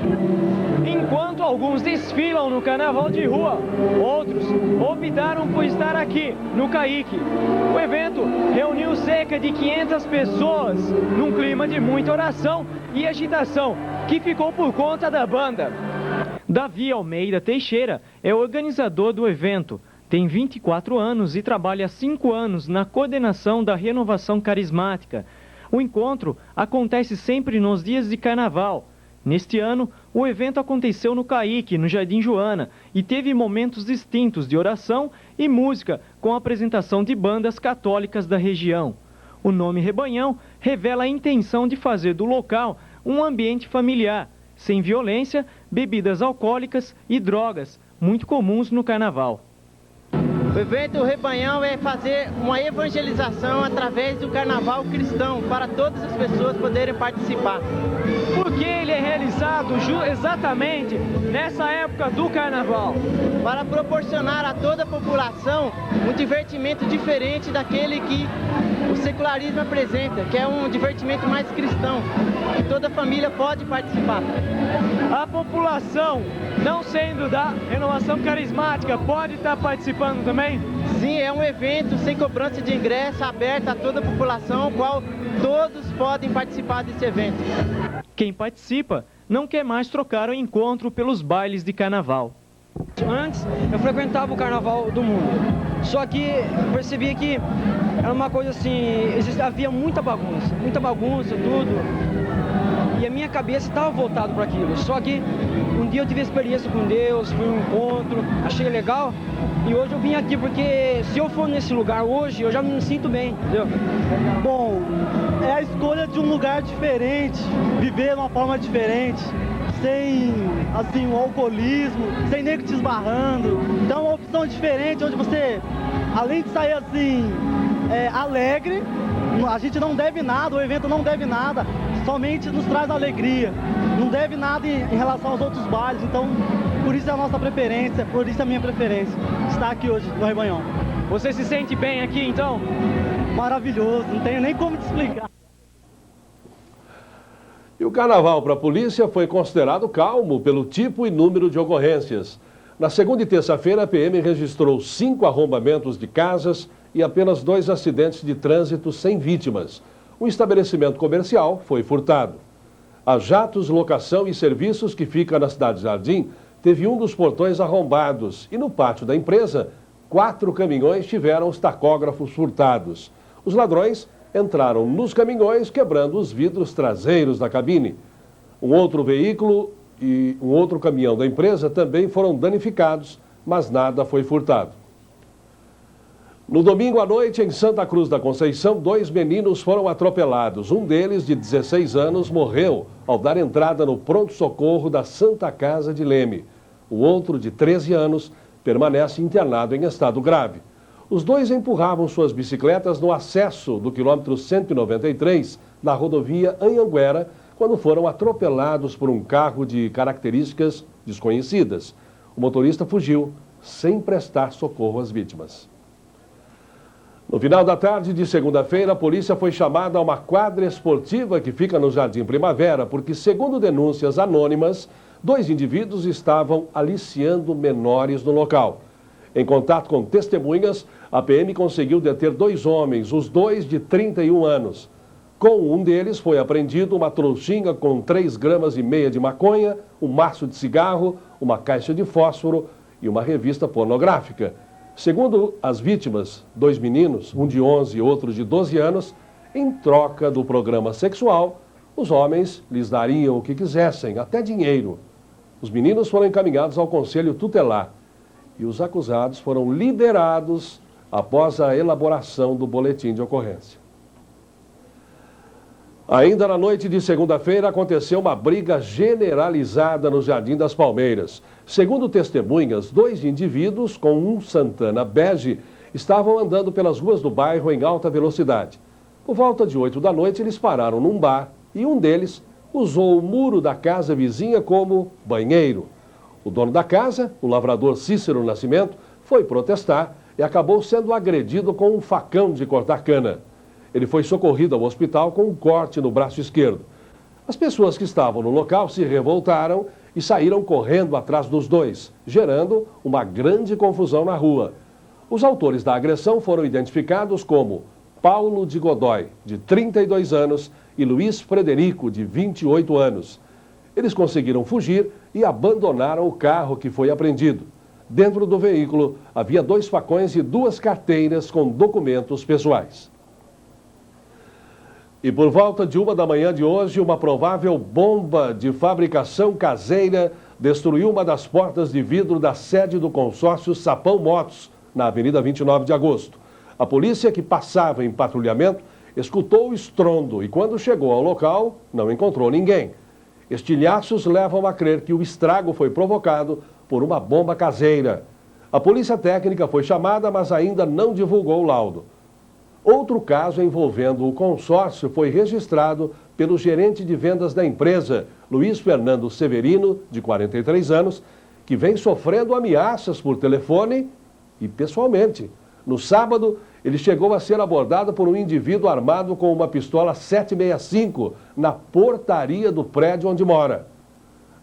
Enquanto alguns desfilam no carnaval de rua, outros optaram por estar aqui, no Caique. O evento reuniu cerca de 500 pessoas, num clima de muita oração e agitação, que ficou por conta da banda. Davi Almeida Teixeira é o organizador do evento. Tem 24 anos e trabalha há 5 anos na coordenação da Renovação Carismática. O encontro acontece sempre nos dias de carnaval. Neste ano, o evento aconteceu no Caique, no Jardim Joana, e teve momentos distintos de oração e música, com a apresentação de bandas católicas da região. O nome Rebanhão revela a intenção de fazer do local um ambiente familiar, sem violência, bebidas alcoólicas e drogas, muito comuns no carnaval. O evento Rebanhão é fazer uma evangelização através do carnaval cristão, para todas as pessoas poderem participar. Por que ele é realizado exatamente nessa época do carnaval? Para proporcionar a toda a população um divertimento diferente daquele que o secularismo apresenta, que é um divertimento mais cristão, que toda a família pode participar. A população, não sendo da Renovação Carismática, pode estar participando também? Sim, é um evento sem cobrança de ingresso, aberto a toda a população, qual todos podem participar desse evento. Quem participa não quer mais trocar o encontro pelos bailes de carnaval. Antes, eu frequentava o Carnaval do Mundo, só que eu percebia que era uma coisa assim, havia muita bagunça, tudo. E a minha cabeça estava voltada para aquilo. Só que um dia eu tive experiência com Deus, fui um encontro, achei legal. E hoje eu vim aqui porque se eu for nesse lugar hoje, eu já me sinto bem, entendeu? Bom, é a escolha de um lugar diferente, viver de uma forma diferente, sem, assim, o alcoolismo, sem nego te esbarrando. Então é uma opção diferente, onde você, além de sair assim, alegre, a gente não deve nada, o evento não deve nada, somente nos traz alegria, não deve nada em relação aos outros bailes, então por isso é a nossa preferência, por isso é a minha preferência, estar aqui hoje no Rebanhão. Você se sente bem aqui então? Maravilhoso, não tenho nem como te explicar. E o carnaval para a polícia foi considerado calmo pelo tipo e número de ocorrências. Na segunda e terça-feira, a PM registrou 5 arrombamentos de casas e apenas 2 acidentes de trânsito sem vítimas. Um estabelecimento comercial foi furtado. A Jatos Locação e Serviços, que fica na cidade de Jardim, teve um dos portões arrombados e no pátio da empresa, 4 caminhões tiveram os tacógrafos furtados. Os ladrões entraram nos caminhões, quebrando os vidros traseiros da cabine. Um outro veículo e um outro caminhão da empresa também foram danificados, mas nada foi furtado. No domingo à noite, em Santa Cruz da Conceição, 2 meninos foram atropelados. Um deles, de 16 anos, morreu ao dar entrada no pronto-socorro da Santa Casa de Leme. O outro, de 13 anos, permanece internado em estado grave. Os 2 empurravam suas bicicletas no acesso do quilômetro 193 da rodovia Anhanguera, quando foram atropelados por um carro de características desconhecidas. O motorista fugiu sem prestar socorro às vítimas. No final da tarde de segunda-feira, a polícia foi chamada a uma quadra esportiva que fica no Jardim Primavera, porque, segundo denúncias anônimas, 2 indivíduos estavam aliciando menores no local. Em contato com testemunhas, a PM conseguiu deter 2 homens, os 2 de 31 anos. Com um deles foi apreendido uma trouxinha com 3,5 gramas de maconha, um maço de cigarro, uma caixa de fósforo e uma revista pornográfica. Segundo as vítimas, 2 meninos, um de 11 e outro de 12 anos, em troca do programa sexual, os homens lhes dariam o que quisessem, até dinheiro. Os meninos foram encaminhados ao Conselho Tutelar e os acusados foram liberados após a elaboração do boletim de ocorrência. Ainda na noite de segunda-feira, aconteceu uma briga generalizada no Jardim das Palmeiras. Segundo testemunhas, 2 indivíduos com um Santana bege estavam andando pelas ruas do bairro em alta velocidade. Por volta de 8 da noite, eles pararam num bar e um deles usou o muro da casa vizinha como banheiro. O dono da casa, o lavrador Cícero Nascimento, foi protestar e acabou sendo agredido com um facão de cortar cana. Ele foi socorrido ao hospital com um corte no braço esquerdo. As pessoas que estavam no local se revoltaram e saíram correndo atrás dos 2, gerando uma grande confusão na rua. Os autores da agressão foram identificados como Paulo de Godoy, de 32 anos, e Luiz Frederico, de 28 anos. Eles conseguiram fugir e abandonaram o carro que foi apreendido. Dentro do veículo havia 2 facões e 2 carteiras com documentos pessoais. E por volta de 1 da manhã de hoje, uma provável bomba de fabricação caseira destruiu uma das portas de vidro da sede do consórcio Sapão Motos, na Avenida 29 de Agosto. A polícia, que passava em patrulhamento, escutou o estrondo e, quando chegou ao local, não encontrou ninguém. Estilhaços levam a crer que o estrago foi provocado por uma bomba caseira. A polícia técnica foi chamada, mas ainda não divulgou o laudo. Outro caso envolvendo o consórcio foi registrado pelo gerente de vendas da empresa, Luiz Fernando Severino, de 43 anos, que vem sofrendo ameaças por telefone e pessoalmente. No sábado, ele chegou a ser abordado por um indivíduo armado com uma pistola 765 na portaria do prédio onde mora.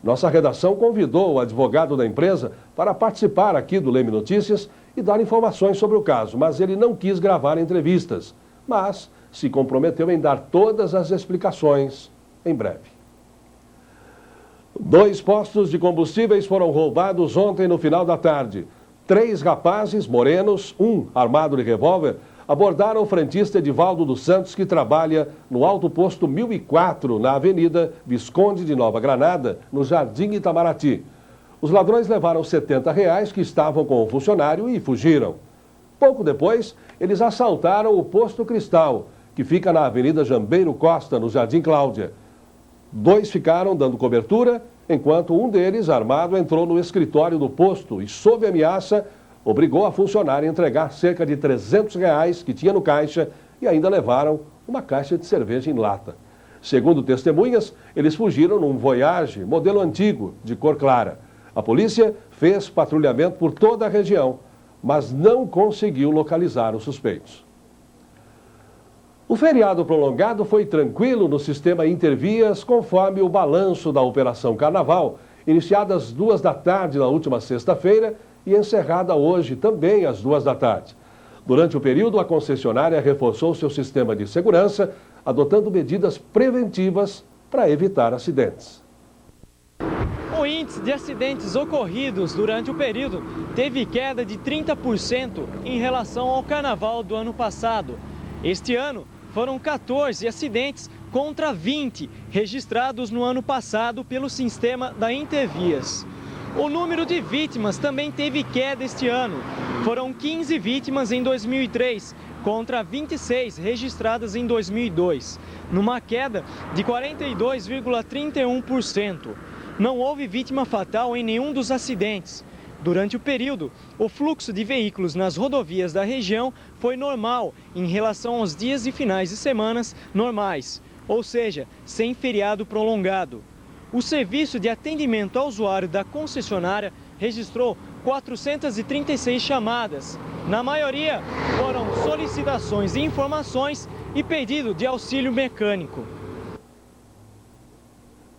Nossa redação convidou o advogado da empresa para participar aqui do Leme Notícias e dar informações sobre o caso, mas ele não quis gravar entrevistas, mas se comprometeu em dar todas as explicações em breve. 2 postos de combustíveis foram roubados ontem no final da tarde. 3 rapazes morenos, um armado de revólver, abordaram o frentista Edivaldo dos Santos, que trabalha no alto posto 1004, na Avenida Visconde de Nova Granada, no Jardim Itamaraty. Os ladrões levaram R$ 70 que estavam com o funcionário e fugiram. Pouco depois, eles assaltaram o posto Cristal, que fica na Avenida Jambeiro Costa, no Jardim Cláudia. 2 ficaram dando cobertura, enquanto um deles, armado, entrou no escritório do posto e, sob ameaça, obrigou a funcionária a entregar cerca de R$ 300 que tinha no caixa e ainda levaram uma caixa de cerveja em lata. Segundo testemunhas, eles fugiram num Voyage modelo antigo, de cor clara. A polícia fez patrulhamento por toda a região, mas não conseguiu localizar os suspeitos. O feriado prolongado foi tranquilo no sistema Intervias, conforme o balanço da Operação Carnaval, iniciada às 2 da tarde na última sexta-feira e encerrada hoje também às 2 da tarde. Durante o período, a concessionária reforçou seu sistema de segurança, adotando medidas preventivas para evitar acidentes. O índice de acidentes ocorridos durante o período teve queda de 30% em relação ao Carnaval do ano passado. Este ano, foram 14 acidentes contra 20 registrados no ano passado pelo sistema da Intervias. O número de vítimas também teve queda este ano. Foram 15 vítimas em 2003, contra 26 registradas em 2002, numa queda de 42,31%. Não houve vítima fatal em nenhum dos acidentes. Durante o período, o fluxo de veículos nas rodovias da região foi normal em relação aos dias e finais de semanas normais, ou seja, sem feriado prolongado. O serviço de atendimento ao usuário da concessionária registrou 436 chamadas. Na maioria, foram solicitações de informações e pedido de auxílio mecânico.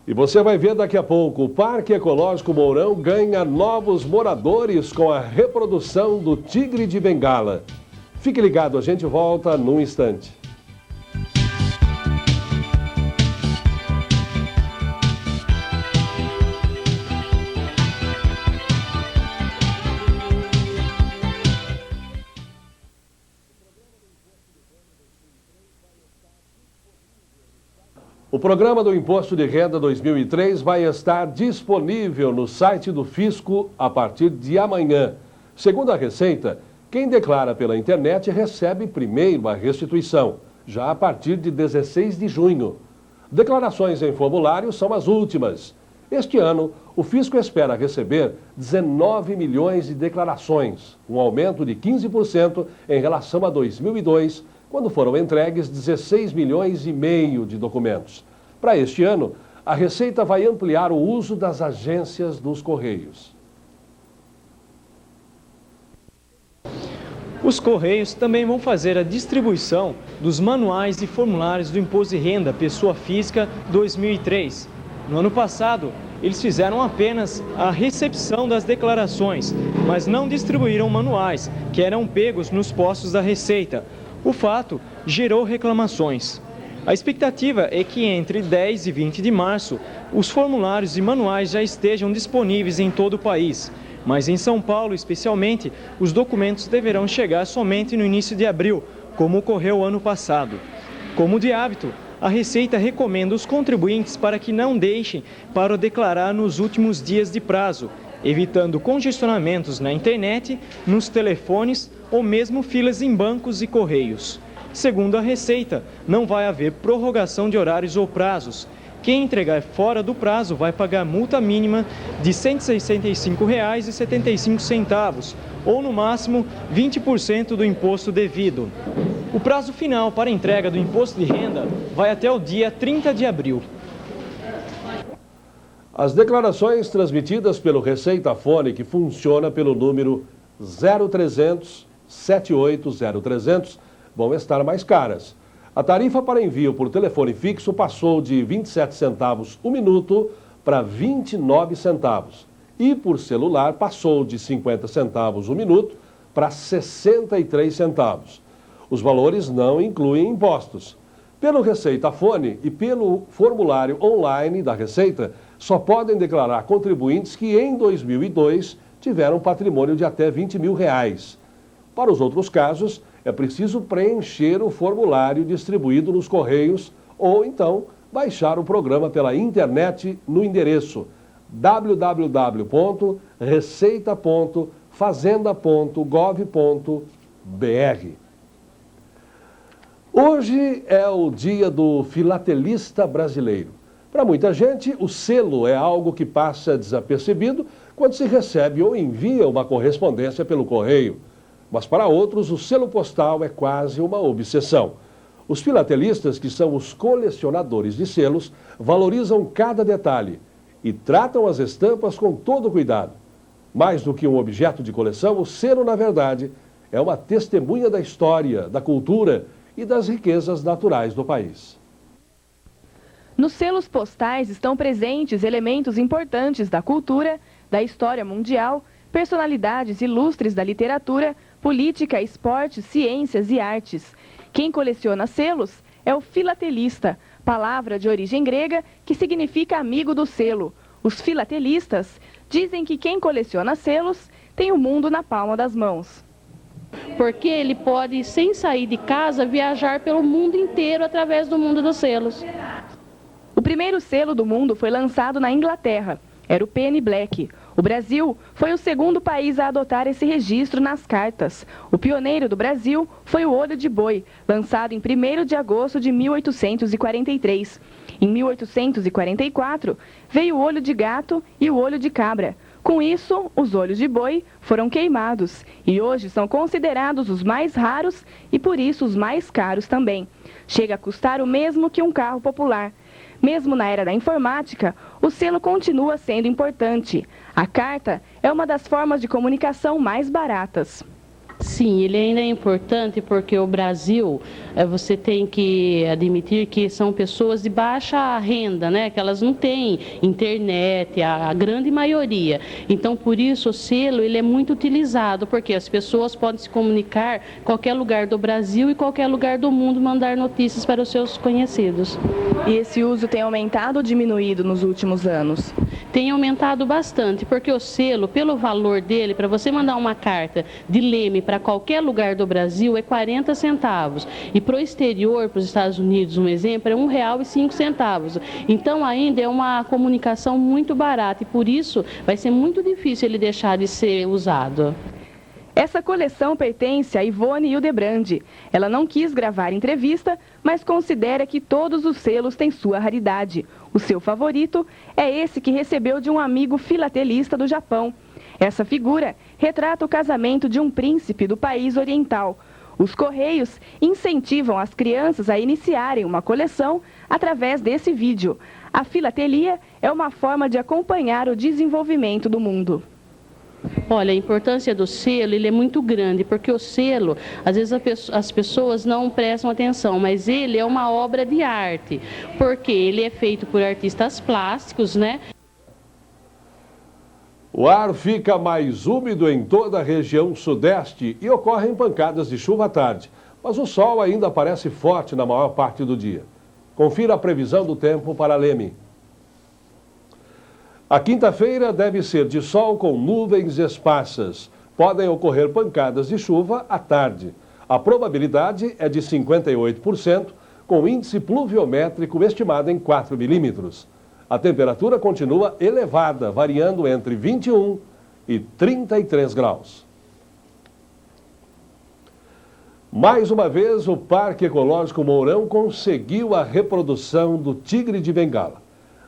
E você vai ver daqui a pouco, o Parque Ecológico Mourão ganha novos moradores com a reprodução do tigre de Bengala. Fique ligado, a gente volta num instante. O programa do Imposto de Renda 2003 vai estar disponível no site do Fisco a partir de amanhã. Segundo a Receita, quem declara pela internet recebe primeiro a restituição, já a partir de 16 de junho. Declarações em formulário são as últimas. Este ano, o Fisco espera receber 19 milhões de declarações, um aumento de 15% em relação a 2002, quando foram entregues 16 milhões e meio de documentos. Para este ano, a Receita vai ampliar o uso das agências dos Correios. Os Correios também vão fazer a distribuição dos manuais e formulários do Imposto de Renda Pessoa Física 2003. No ano passado, eles fizeram apenas a recepção das declarações, mas não distribuíram manuais, que eram pegos nos postos da Receita. O fato gerou reclamações. A expectativa é que entre 10 e 20 de março, os formulários e manuais já estejam disponíveis em todo o país. Mas em São Paulo, especialmente, os documentos deverão chegar somente no início de abril, como ocorreu ano passado. Como de hábito, a Receita recomenda os contribuintes para que não deixem para declarar nos últimos dias de prazo, evitando congestionamentos na internet, nos telefones ou mesmo filas em bancos e correios. Segundo a Receita, não vai haver prorrogação de horários ou prazos. Quem entregar fora do prazo vai pagar multa mínima de R$ 165,75 ou, no máximo, 20% do imposto devido. O prazo final para a entrega do imposto de renda vai até o dia 30 de abril. As declarações transmitidas pelo Receita Fone, que funciona pelo número 0300 7800300, vão estar mais caras. A tarifa para envio por telefone fixo passou de 27 centavos o minuto para 29 centavos. E por celular passou de 50 centavos o minuto para 63 centavos. Os valores não incluem impostos. Pelo Receita Fone e pelo formulário online da Receita, só podem declarar contribuintes que em 2002 tiveram patrimônio de até R$20 mil. Para os outros casos, é preciso preencher o formulário distribuído nos Correios ou então baixar o programa pela internet no endereço www.receita.fazenda.gov.br. Hoje é o dia do filatelista brasileiro. Para muita gente, o selo é algo que passa desapercebido quando se recebe ou envia uma correspondência pelo correio. Mas para outros, o selo postal é quase uma obsessão. Os filatelistas, que são os colecionadores de selos, valorizam cada detalhe e tratam as estampas com todo cuidado. Mais do que um objeto de coleção, o selo, na verdade, é uma testemunha da história, da cultura e das riquezas naturais do país. Nos selos postais estão presentes elementos importantes da cultura, da história mundial, personalidades ilustres da literatura, política, esporte, ciências e artes. Quem coleciona selos é o filatelista, palavra de origem grega que significa amigo do selo. Os filatelistas dizem que quem coleciona selos tem o mundo na palma das mãos. Porque ele pode, sem sair de casa, viajar pelo mundo inteiro através do mundo dos selos. O primeiro selo do mundo foi lançado na Inglaterra. Era o Penny Black. O Brasil foi o segundo país a adotar esse registro nas cartas. O pioneiro do Brasil foi o Olho de Boi, lançado em 1º de agosto de 1843. Em 1844, veio o Olho de Gato e o Olho de Cabra. Com isso, os olhos de boi foram queimados e hoje são considerados os mais raros e, por isso, os mais caros também. Chega a custar o mesmo que um carro popular. Mesmo na era da informática, o selo continua sendo importante. A carta é uma das formas de comunicação mais baratas. Sim, ele ainda é importante porque o Brasil, você tem que admitir que são pessoas de baixa renda, né? Que elas não têm internet, a grande maioria. Então, por isso, o selo ele é muito utilizado, porque as pessoas podem se comunicar em qualquer lugar do Brasil e qualquer lugar do mundo, mandar notícias para os seus conhecidos. E esse uso tem aumentado ou diminuído nos últimos anos? Tem aumentado bastante, porque o selo, pelo valor dele, para você mandar uma carta de Leme para qualquer lugar do Brasil é 40 centavos. E para o exterior, para os Estados Unidos, um exemplo, é R$1,05. Então ainda é uma comunicação muito barata e por isso vai ser muito difícil ele deixar de ser usado. Essa coleção pertence a Ivone Hildebrand. Ela não quis gravar entrevista, mas considera que todos os selos têm sua raridade. O seu favorito é esse que recebeu de um amigo filatelista do Japão. Essa figura retrata o casamento de um príncipe do país oriental. Os Correios incentivam as crianças a iniciarem uma coleção através desse vídeo. A filatelia é uma forma de acompanhar o desenvolvimento do mundo. Olha, a importância do selo ele é muito grande, porque o selo, às vezes as pessoas não prestam atenção, mas ele é uma obra de arte, porque ele é feito por artistas plásticos, né? O ar fica mais úmido em toda a região sudeste e ocorrem pancadas de chuva à tarde, mas o sol ainda aparece forte na maior parte do dia. Confira a previsão do tempo para Leme. A quinta-feira deve ser de sol com nuvens esparsas. Podem ocorrer pancadas de chuva à tarde. A probabilidade é de 58%, com índice pluviométrico estimado em 4 milímetros. A temperatura continua elevada, variando entre 21 e 33 graus. Mais uma vez, o Parque Ecológico Mourão conseguiu a reprodução do tigre de Bengala.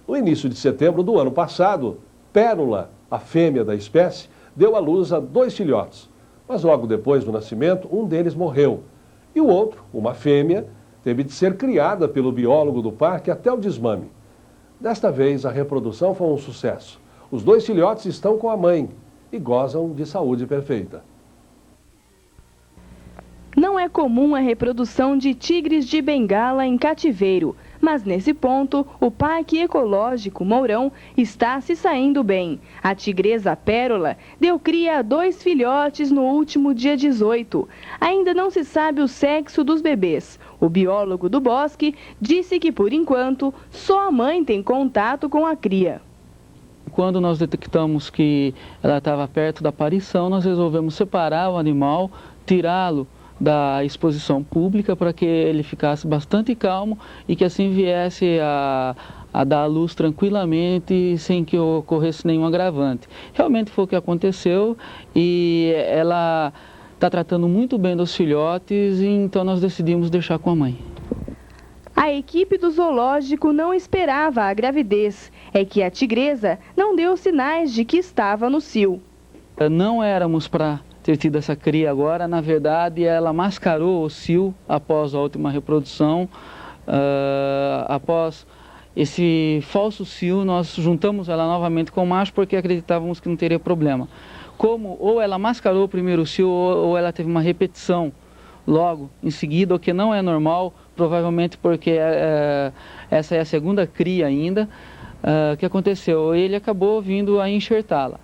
No início de setembro do ano passado, Pérola, a fêmea da espécie, deu à luz a 2 filhotes. Mas logo depois do nascimento, um deles morreu. E o outro, uma fêmea, teve de ser criada pelo biólogo do parque até o desmame. Desta vez, a reprodução foi um sucesso. Os 2 filhotes estão com a mãe e gozam de saúde perfeita. Não é comum a reprodução de tigres de Bengala em cativeiro, mas nesse ponto, o Parque Ecológico Mourão está se saindo bem. A tigresa Pérola deu cria a 2 filhotes no último dia 18. Ainda não se sabe o sexo dos bebês. O biólogo do bosque disse que, por enquanto, só a mãe tem contato com a cria. Quando nós detectamos que ela estava perto da aparição, nós resolvemos separar o animal, tirá-lo da exposição pública para que ele ficasse bastante calmo e que assim viesse a dar à luz tranquilamente sem que ocorresse nenhum agravante. Realmente foi o que aconteceu e ela está tratando muito bem dos filhotes e então nós decidimos deixar com a mãe. A equipe do zoológico não esperava a gravidez. É que a tigresa não deu sinais de que estava no cio. Não éramos para ter tido essa cria agora, na verdade ela mascarou o cio após a última reprodução. Após esse falso cio, nós juntamos ela novamente com o macho porque acreditávamos que não teria problema. Como ou ela mascarou o primeiro cio ou ela teve uma repetição logo em seguida, o que não é normal, provavelmente porque essa é a segunda cria ainda, que aconteceu, ele acabou vindo a enxertá-la.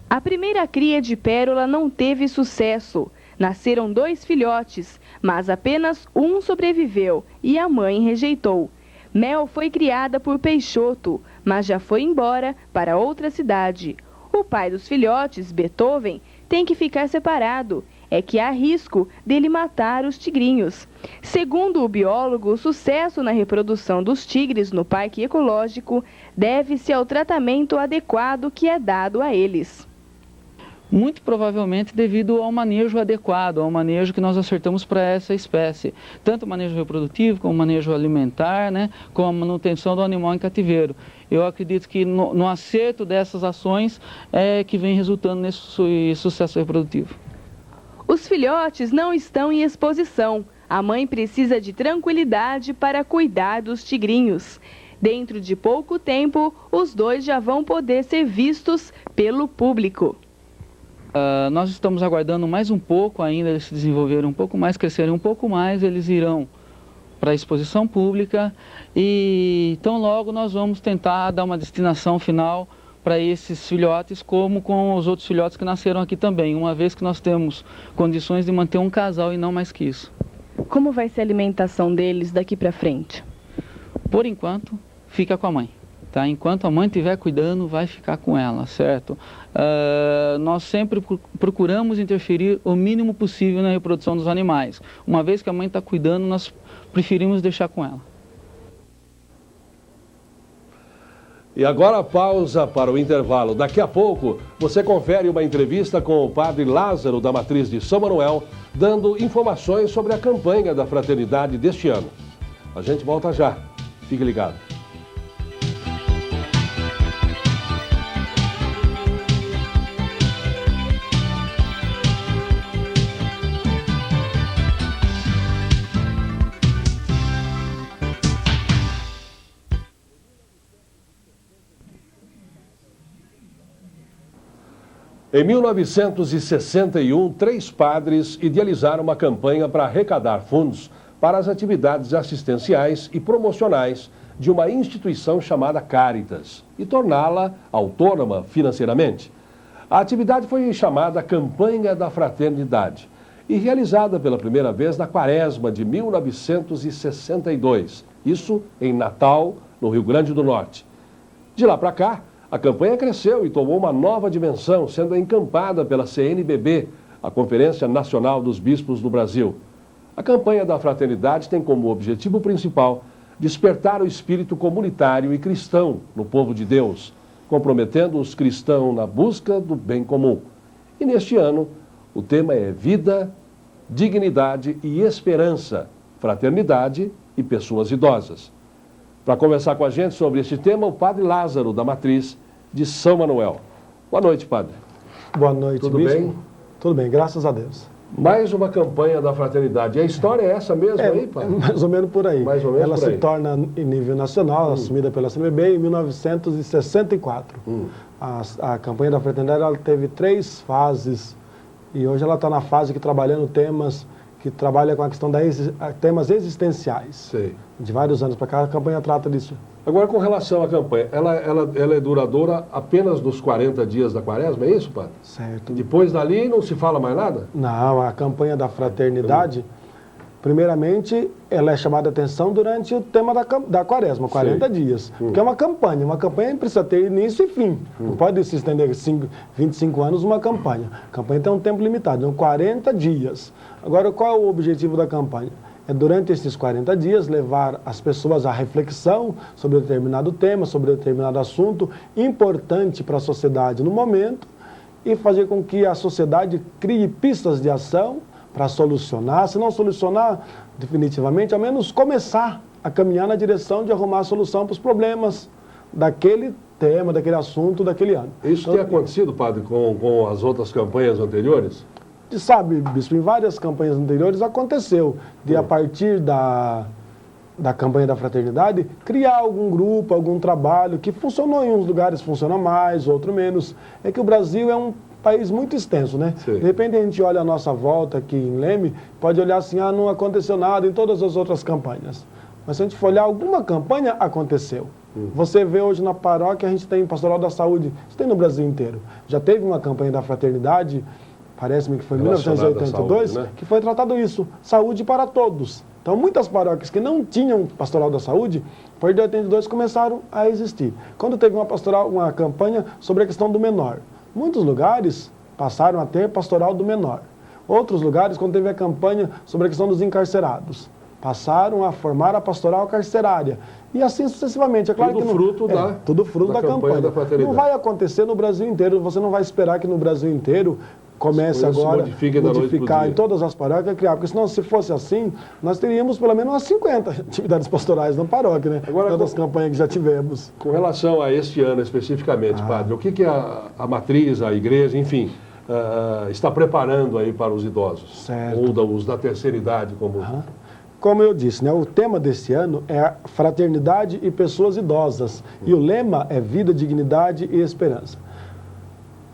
A primeira cria de Pérola não teve sucesso. Nasceram 2 filhotes, mas apenas um sobreviveu e a mãe rejeitou. Mel foi criada por Peixoto, mas já foi embora para outra cidade. O pai dos filhotes, Beethoven, tem que ficar separado. É que há risco dele matar os tigrinhos. Segundo o biólogo, o sucesso na reprodução dos tigres no Parque Ecológico deve-se ao tratamento adequado que é dado a eles. Muito provavelmente devido ao manejo adequado, ao manejo que nós acertamos para essa espécie. Tanto o manejo reprodutivo, como o manejo alimentar, né, como a manutenção do animal em cativeiro. Eu acredito que no acerto dessas ações é que vem resultando nesse sucesso reprodutivo. Os filhotes não estão em exposição. A mãe precisa de tranquilidade para cuidar dos tigrinhos. Dentro de pouco tempo, os 2 já vão poder ser vistos pelo público. Nós estamos aguardando mais um pouco ainda, eles se desenvolverem um pouco mais, crescerem um pouco mais, eles irão para a exposição pública e tão logo nós vamos tentar dar uma destinação final para esses filhotes, como com os outros filhotes que nasceram aqui também, uma vez que nós temos condições de manter um casal e não mais que isso. Como vai ser a alimentação deles daqui para frente? Por enquanto, fica com a mãe. Tá? Enquanto a mãe estiver cuidando, vai ficar com ela, certo? Nós sempre procuramos interferir o mínimo possível na reprodução dos animais. Uma vez que a mãe está cuidando, nós preferimos deixar com ela. E agora pausa para o intervalo. Daqui a pouco você confere uma entrevista com o padre Lázaro da Matriz de São Manuel, dando informações sobre a campanha da fraternidade deste ano. A gente volta já. Fique ligado. Em 1961, 3 padres idealizaram uma campanha para arrecadar fundos para as atividades assistenciais e promocionais de uma instituição chamada Caritas e torná-la autônoma financeiramente. A atividade foi chamada Campanha da Fraternidade e realizada pela primeira vez na Quaresma de 1962, isso em Natal, no Rio Grande do Norte. De lá para cá, a campanha cresceu e tomou uma nova dimensão, sendo encampada pela CNBB, a Conferência Nacional dos Bispos do Brasil. A campanha da fraternidade tem como objetivo principal despertar o espírito comunitário e cristão no povo de Deus, comprometendo os cristãos na busca do bem comum. E neste ano, o tema é vida, dignidade e esperança, fraternidade e pessoas idosas. Para conversar com a gente sobre este tema, o Padre Lázaro, da Matriz de São Manuel. Boa noite, Padre. Boa noite, Tudo bispo? bem? Tudo bem, graças a Deus. Mais uma campanha da fraternidade. E a história é essa mesmo aí, Padre? Mais ou menos por aí. Mais ou menos Ela por aí. se torna em nível nacional, assumida pela CNBB em 1964. A campanha da fraternidade ela teve 3 fases e hoje ela está na fase que trabalhando temas que trabalha com a questão temas existenciais. Sei. De vários anos para cá, a campanha trata disso. Agora, com relação à campanha, ela é duradoura apenas nos 40 dias da Quaresma, é isso, Padre? Certo. Depois dali não se fala mais nada? Não, a campanha da fraternidade, primeiramente, ela é chamada a atenção durante o tema da Quaresma, 40 dias. Porque é uma campanha precisa ter início e fim. Não pode se estender 25 anos uma campanha. A campanha tem um tempo limitado, são 40 dias. Agora, qual é o objetivo da campanha? É durante esses 40 dias levar as pessoas à reflexão sobre determinado tema, sobre determinado assunto importante para a sociedade no momento e fazer com que a sociedade crie pistas de ação para solucionar, se não solucionar definitivamente, ao menos começar a caminhar na direção de arrumar a solução para os problemas daquele tema, daquele assunto, daquele ano. Isso tem acontecido, Padre, com as outras campanhas anteriores? Sabe, bispo, em várias campanhas anteriores aconteceu de a partir da campanha da fraternidade criar algum grupo, algum trabalho que funcionou em uns lugares, funciona mais, outro menos. É que o Brasil é um país muito extenso, né? Sim. De repente a gente olha a nossa volta aqui em Leme, pode olhar assim, não aconteceu nada em todas as outras campanhas. Mas se a gente for olhar, alguma campanha aconteceu. Você vê hoje na paróquia, a gente tem Pastoral da Saúde, isso tem no Brasil inteiro. Já teve uma campanha da fraternidade, parece-me que foi em 1982, saúde, né? Que foi tratado isso, saúde para todos. Então, muitas paróquias que não tinham pastoral da saúde, a partir de 82 começaram a existir. Quando teve uma campanha sobre a questão do menor, muitos lugares passaram a ter pastoral do menor. Outros lugares, quando teve a campanha sobre a questão dos encarcerados, passaram a formar a pastoral carcerária. E assim sucessivamente. É claro tudo que não, fruto tudo fruto da campanha. Não vai acontecer no Brasil inteiro, você não vai esperar que no Brasil inteiro comece agora a modificar em todas as paróquias, criar, porque senão, se fosse assim, nós teríamos pelo menos umas 50 atividades pastorais na paróquia, né? Agora, todas as campanhas que já tivemos. Com relação a este ano especificamente, Padre, o que a matriz, a igreja, enfim, está preparando aí para os idosos? Certo. Ou os da terceira idade, como... Como eu disse, né, o tema desse ano é a fraternidade e pessoas idosas. E o lema é vida, dignidade e esperança.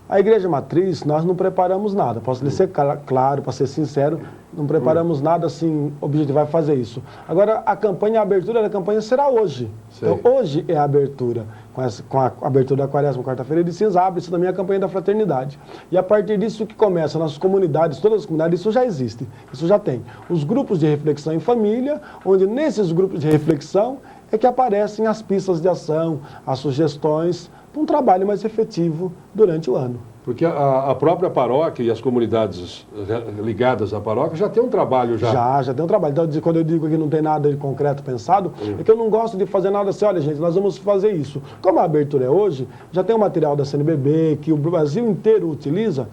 A Igreja Matriz, nós não preparamos nada. Posso lhe ser claro, para ser sincero, não preparamos nada assim, o objetivo vai fazer isso. Agora, a abertura da campanha será hoje. Sei. Então, hoje é a abertura. Com a abertura da Quaresma, quarta-feira de cinza, abre-se também a campanha da fraternidade. E a partir disso que começa, nas comunidades, todas as comunidades, isso já existe, isso já tem. Os grupos de reflexão em família, onde nesses grupos de reflexão é que aparecem as pistas de ação, as sugestões, para um trabalho mais efetivo durante o ano. Porque a própria paróquia e as comunidades ligadas à paróquia já tem um trabalho já. Já tem um trabalho. Então, quando eu digo que não tem nada de concreto pensado, é que eu não gosto de fazer nada assim, olha gente, nós vamos fazer isso. Como a abertura é hoje, já tem o material da CNBB, que o Brasil inteiro utiliza,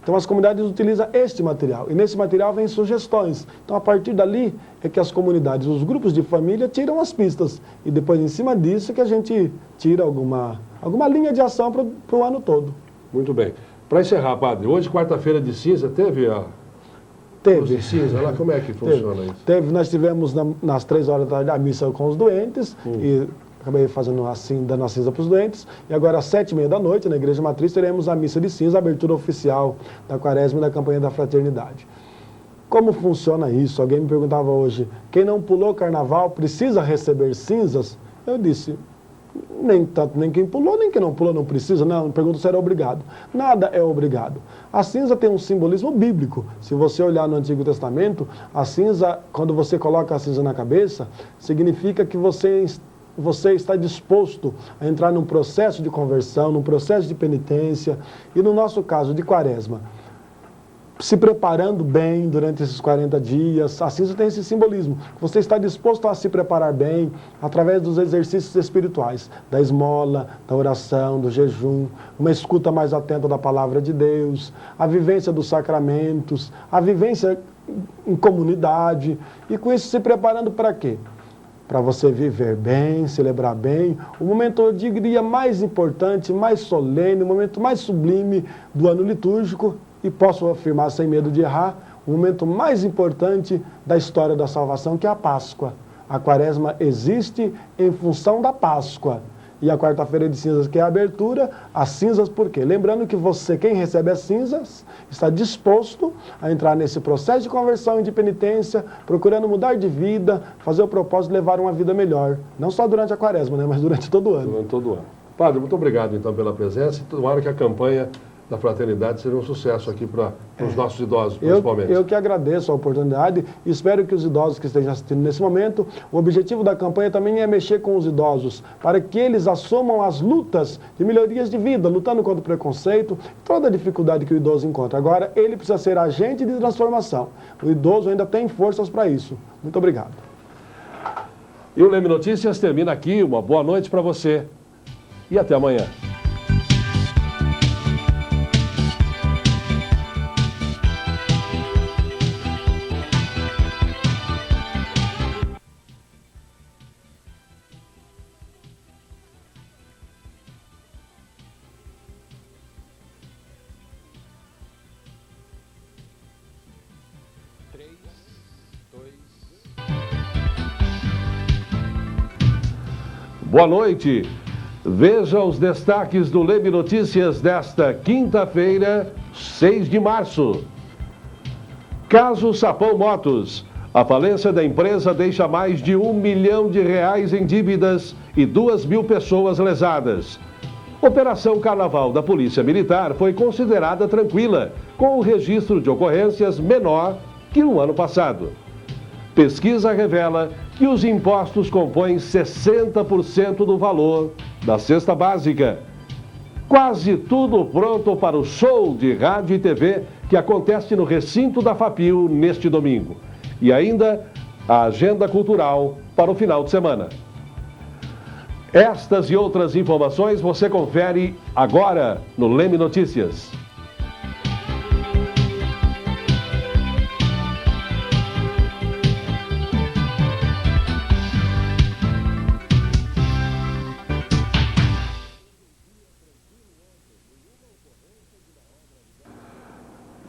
então as comunidades utilizam este material. E nesse material vem sugestões. Então, a partir dali é que as comunidades, os grupos de família tiram as pistas. E depois, em cima disso, é que a gente tira alguma linha de ação para o ano todo. Muito bem. Para encerrar, Padre, hoje, quarta-feira de cinza, teve a... Teve. De cinza, lá, como é que funciona isso? Teve, nós tivemos nas 3 horas da tarde a missa com os doentes, e acabei fazendo assim, dando a cinza para os doentes, e agora às 7h30 da noite, na Igreja Matriz, teremos a missa de cinza, a abertura oficial da Quaresma e da campanha da fraternidade. Como funciona isso? Alguém me perguntava hoje, quem não pulou carnaval precisa receber cinzas? Eu disse, nem tanto, nem quem pulou, nem quem não pulou, não precisa, não, pergunta se era obrigado. Nada é obrigado. A cinza tem um simbolismo bíblico. Se você olhar no Antigo Testamento, a cinza, quando você coloca a cinza na cabeça, significa que você está disposto a entrar num processo de conversão, num processo de penitência, e no nosso caso de quaresma, se preparando bem durante esses 40 dias. A cinza tem esse simbolismo. Você está disposto a se preparar bem através dos exercícios espirituais, da esmola, da oração, do jejum, uma escuta mais atenta da palavra de Deus, a vivência dos sacramentos, a vivência em comunidade, e com isso se preparando para quê? Para você viver bem, celebrar bem, o momento, eu diria, mais importante, mais solene, o momento mais sublime do ano litúrgico, e posso afirmar sem medo de errar, o momento mais importante da história da salvação, que é a Páscoa. A quaresma existe em função da Páscoa. E a quarta-feira de cinzas, que é a abertura, as cinzas por quê? Lembrando que você, quem recebe as cinzas, está disposto a entrar nesse processo de conversão e de penitência, procurando mudar de vida, fazer o propósito de levar uma vida melhor. Não só durante a quaresma, né, mas durante todo o ano. Durante todo o ano. Padre, muito obrigado então pela presença e tomara que a campanha da fraternidade seja um sucesso aqui para os nossos idosos, principalmente. Eu que agradeço a oportunidade e espero que os idosos que estejam assistindo nesse momento, o objetivo da campanha também é mexer com os idosos, para que eles assumam as lutas de melhorias de vida, lutando contra o preconceito, toda a dificuldade que o idoso encontra. Agora, ele precisa ser agente de transformação. O idoso ainda tem forças para isso. Muito obrigado. E o Leme Notícias termina aqui. Uma boa noite para você e até amanhã. Boa noite. Veja os destaques do Leme Notícias desta quinta-feira, 6 de março. Caso Sapão Motos. A falência da empresa deixa mais de R$1 milhão em dívidas e 2.000 pessoas lesadas. Operação Carnaval da Polícia Militar foi considerada tranquila, com o registro de ocorrências menor que no ano passado. Pesquisa revela que os impostos compõem 60% do valor da cesta básica. Quase tudo pronto para o show de rádio e TV que acontece no recinto da FAPIL neste domingo. E ainda a agenda cultural para o final de semana. Estas e outras informações você confere agora no Leme Notícias.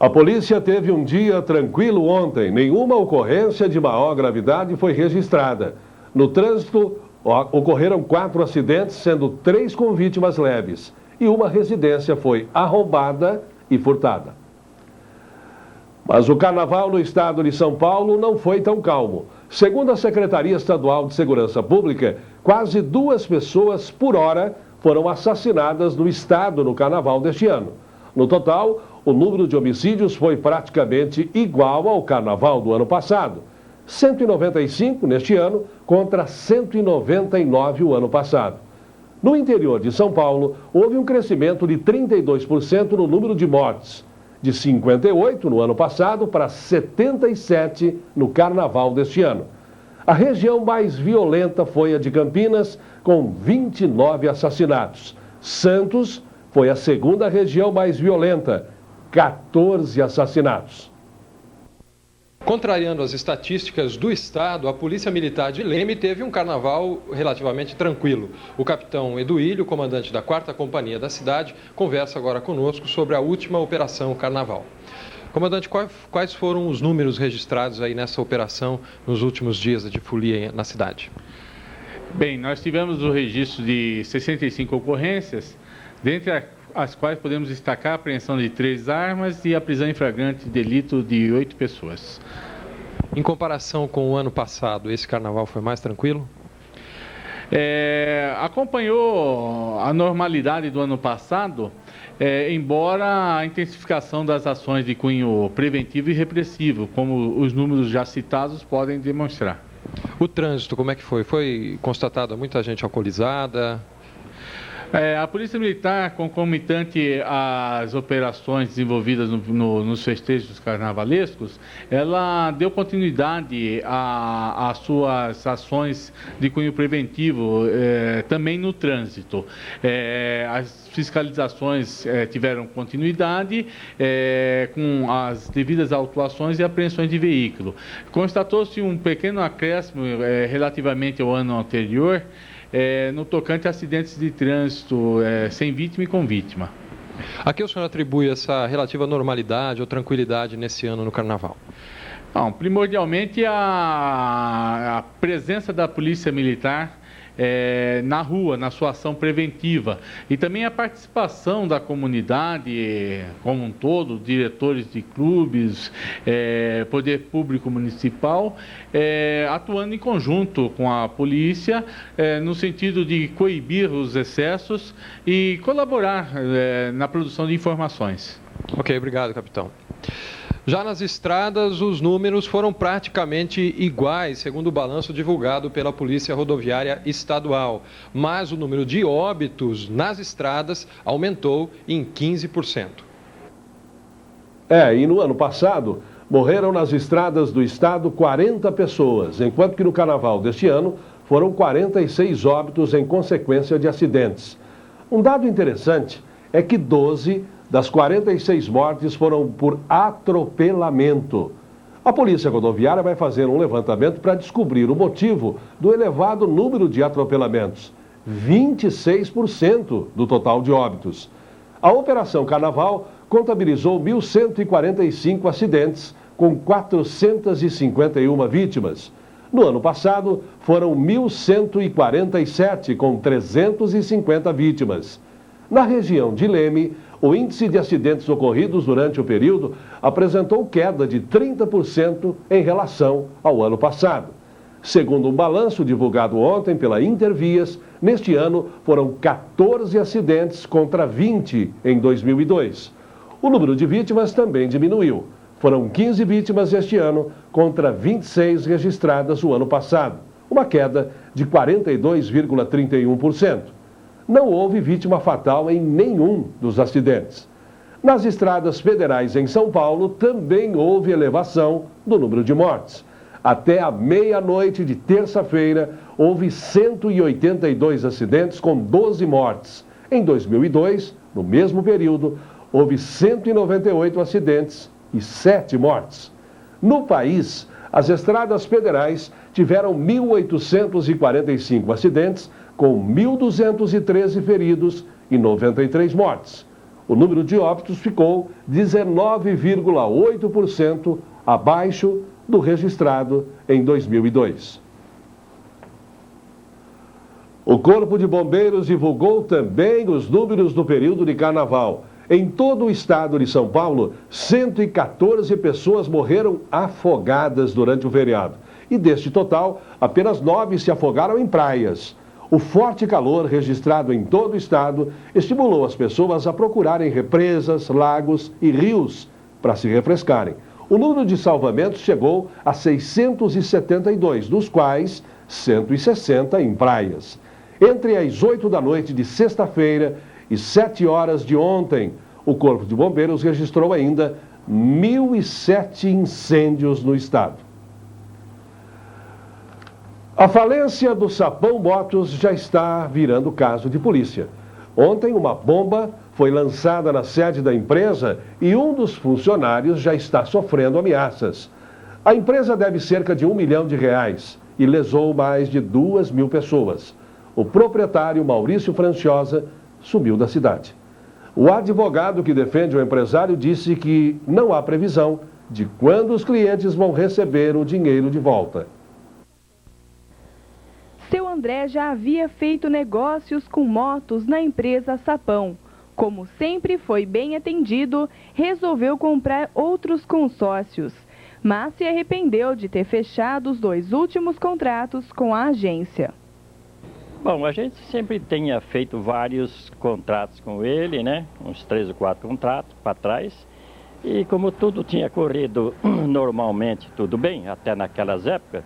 A polícia teve um dia tranquilo ontem. Nenhuma ocorrência de maior gravidade foi registrada. No trânsito, ocorreram 4 acidentes, sendo 3 com vítimas leves. E uma residência foi arrombada e furtada. Mas o carnaval no estado de São Paulo não foi tão calmo. Segundo a Secretaria Estadual de Segurança Pública, quase 2 pessoas por hora foram assassinadas no estado no carnaval deste ano. No total, o número de homicídios foi praticamente igual ao carnaval do ano passado. 195 neste ano contra 199 o ano passado. No interior de São Paulo, houve um crescimento de 32% no número de mortes, de 58 no ano passado para 77 no carnaval deste ano. A região mais violenta foi a de Campinas, com 29 assassinatos. Santos foi a segunda região mais violenta, 14 assassinatos. Contrariando as estatísticas do estado, a Polícia Militar de Leme teve um carnaval relativamente tranquilo. O capitão Eduílio, comandante da 4ª Companhia da cidade, conversa agora conosco sobre a última operação Carnaval. Comandante, quais foram os números registrados aí nessa operação nos últimos dias de folia na cidade? Bem, nós tivemos o registro de 65 ocorrências, dentre as quais podemos destacar a apreensão de 3 armas e a prisão em flagrante de delito de 8 pessoas. Em comparação com o ano passado, esse carnaval foi mais tranquilo? Acompanhou a normalidade do ano passado, embora a intensificação das ações de cunho preventivo e repressivo, como os números já citados podem demonstrar. O trânsito, como é que foi? Foi constatada muita gente alcoolizada? A Polícia Militar, concomitante às operações desenvolvidas nos festejos carnavalescos, ela deu continuidade às suas ações de cunho preventivo também no trânsito. As fiscalizações tiveram continuidade com as devidas autuações e apreensões de veículo. Constatou-se um pequeno acréscimo relativamente ao ano anterior, no tocante a acidentes de trânsito sem vítima e com vítima. A que o senhor atribui essa relativa normalidade ou tranquilidade nesse ano no Carnaval? Bom, primordialmente a presença da Polícia Militar na rua, na sua ação preventiva, e também a participação da comunidade como um todo, diretores de clubes, poder público municipal, atuando em conjunto com a polícia, no sentido de coibir os excessos e colaborar na produção de informações. Ok, obrigado, capitão. Já nas estradas, os números foram praticamente iguais, segundo o balanço divulgado pela Polícia Rodoviária Estadual. Mas o número de óbitos nas estradas aumentou em 15%. E no ano passado, morreram nas estradas do estado 40 pessoas, enquanto que no Carnaval deste ano foram 46 óbitos em consequência de acidentes. Um dado interessante é que 12 das 46 mortes foram por atropelamento. A Polícia Rodoviária vai fazer um levantamento para descobrir o motivo do elevado número de atropelamentos, 26% do total de óbitos. A Operação Carnaval contabilizou 1.145 acidentes, com 451 vítimas. No ano passado, foram 1.147, com 350 vítimas. Na região de Leme, o índice de acidentes ocorridos durante o período apresentou queda de 30% em relação ao ano passado. Segundo um balanço divulgado ontem pela Intervias, neste ano foram 14 acidentes contra 20 em 2002. O número de vítimas também diminuiu. Foram 15 vítimas este ano contra 26 registradas o ano passado, uma queda de 42,31%. Não houve vítima fatal em nenhum dos acidentes. Nas estradas federais em São Paulo, também houve elevação do número de mortes. Até a meia-noite de terça-feira, houve 182 acidentes com 12 mortes. Em 2002, no mesmo período, houve 198 acidentes e 7 mortes. No país, as estradas federais tiveram 1.845 acidentes, com 1.213 feridos e 93 mortes. O número de óbitos ficou 19,8% abaixo do registrado em 2002. O Corpo de Bombeiros divulgou também os números do período de Carnaval. Em todo o estado de São Paulo, 114 pessoas morreram afogadas durante o feriado. E deste total, apenas 9 se afogaram em praias. O forte calor registrado em todo o estado estimulou as pessoas a procurarem represas, lagos e rios para se refrescarem. O número de salvamentos chegou a 672, dos quais 160 em praias. Entre as 8 da noite de sexta-feira e 7 horas de ontem, o Corpo de Bombeiros registrou ainda 1.007 incêndios no estado. A falência do Sapão Motos já está virando caso de polícia. Ontem, uma bomba foi lançada na sede da empresa e um dos funcionários já está sofrendo ameaças. A empresa deve cerca de R$1 milhão e lesou mais de 2.000 pessoas. O proprietário, Maurício Franciosa, sumiu da cidade. O advogado que defende o empresário disse que não há previsão de quando os clientes vão receber o dinheiro de volta. Seu André já havia feito negócios com motos na empresa Sapão. Como sempre foi bem atendido, resolveu comprar outros consórcios, mas se arrependeu de ter fechado os 2 últimos contratos com a agência. Bom, a gente sempre tinha feito vários contratos com ele, né? Uns 3 ou 4 contratos para trás. E como tudo tinha corrido normalmente, tudo bem, até naquelas épocas,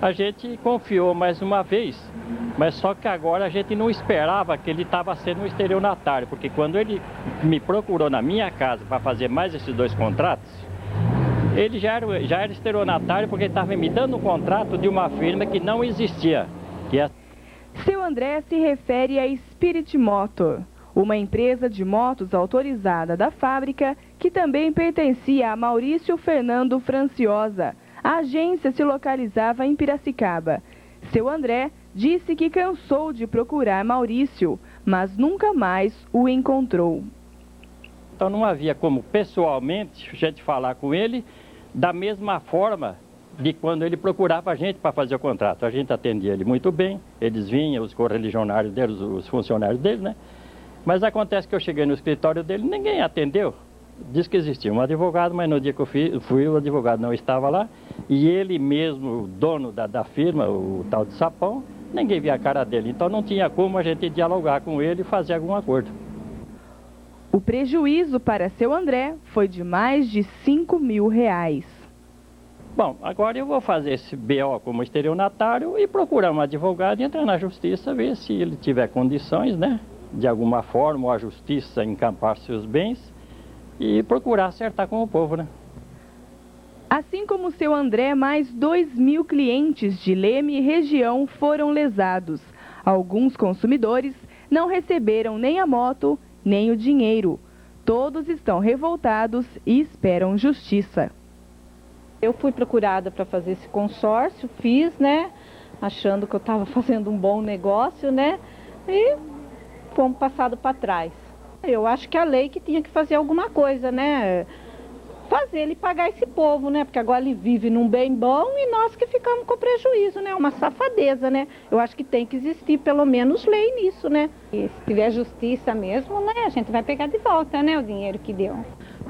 a gente confiou mais uma vez. Mas só que agora a gente não esperava que ele estava sendo um estelionatário, porque quando ele me procurou na minha casa para fazer mais esses 2 contratos, ele já era estelionatário porque ele estava me dando um contrato de uma firma que não existia. Seu André se refere a Spirit Motor, uma empresa de motos autorizada da fábrica que também pertencia a Maurício Fernando Franciosa. A agência se localizava em Piracicaba. Seu André disse que cansou de procurar Maurício, mas nunca mais o encontrou. Então não havia como pessoalmente a gente falar com ele da mesma forma de quando ele procurava a gente para fazer o contrato. A gente atendia ele muito bem, eles vinham, os correligionários deles, os funcionários dele, né? Mas acontece que eu cheguei no escritório dele, ninguém atendeu. Diz que existia um advogado, mas no dia que eu fui, o advogado não estava lá. E ele mesmo, o dono da firma, o tal de Sapão, ninguém via a cara dele. Então não tinha como a gente dialogar com ele e fazer algum acordo. O prejuízo para seu André foi de mais de R$5.000. Bom, agora eu vou fazer esse BO como estelionatário e procurar um advogado e entrar na justiça, ver se ele tiver condições, né? De alguma forma, a justiça encampar seus bens e procurar acertar com o povo, né? Assim como seu André, mais 2.000 clientes de Leme e região foram lesados. Alguns consumidores não receberam nem a moto, nem o dinheiro. Todos estão revoltados e esperam justiça. Eu fui procurada para fazer esse consórcio, fiz, né? Achando que eu estava fazendo um bom negócio, né? E fomos passados para trás. Eu acho que a lei que tinha que fazer alguma coisa, né? Fazer ele pagar esse povo, né? Porque agora ele vive num bem bom e nós que ficamos com prejuízo, né? Uma safadeza, né? Eu acho que tem que existir pelo menos lei nisso, né? E se tiver justiça mesmo, né? A gente vai pegar de volta, né? O dinheiro que deu.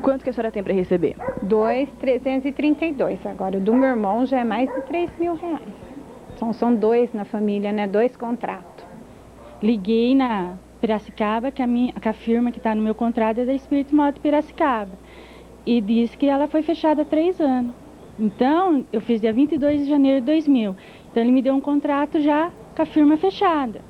Quanto que a senhora tem para receber? 2.332. Agora, o do meu irmão já é mais de R$3.000. São 2 na família, né? 2 contratos. Liguei na Piracicaba, que a firma que está no meu contrato é da Spirit Motor Piracicaba. E disse que ela foi fechada há 3 anos. Então, eu fiz dia 22 de janeiro de 2000. Então, ele me deu um contrato já com a firma fechada.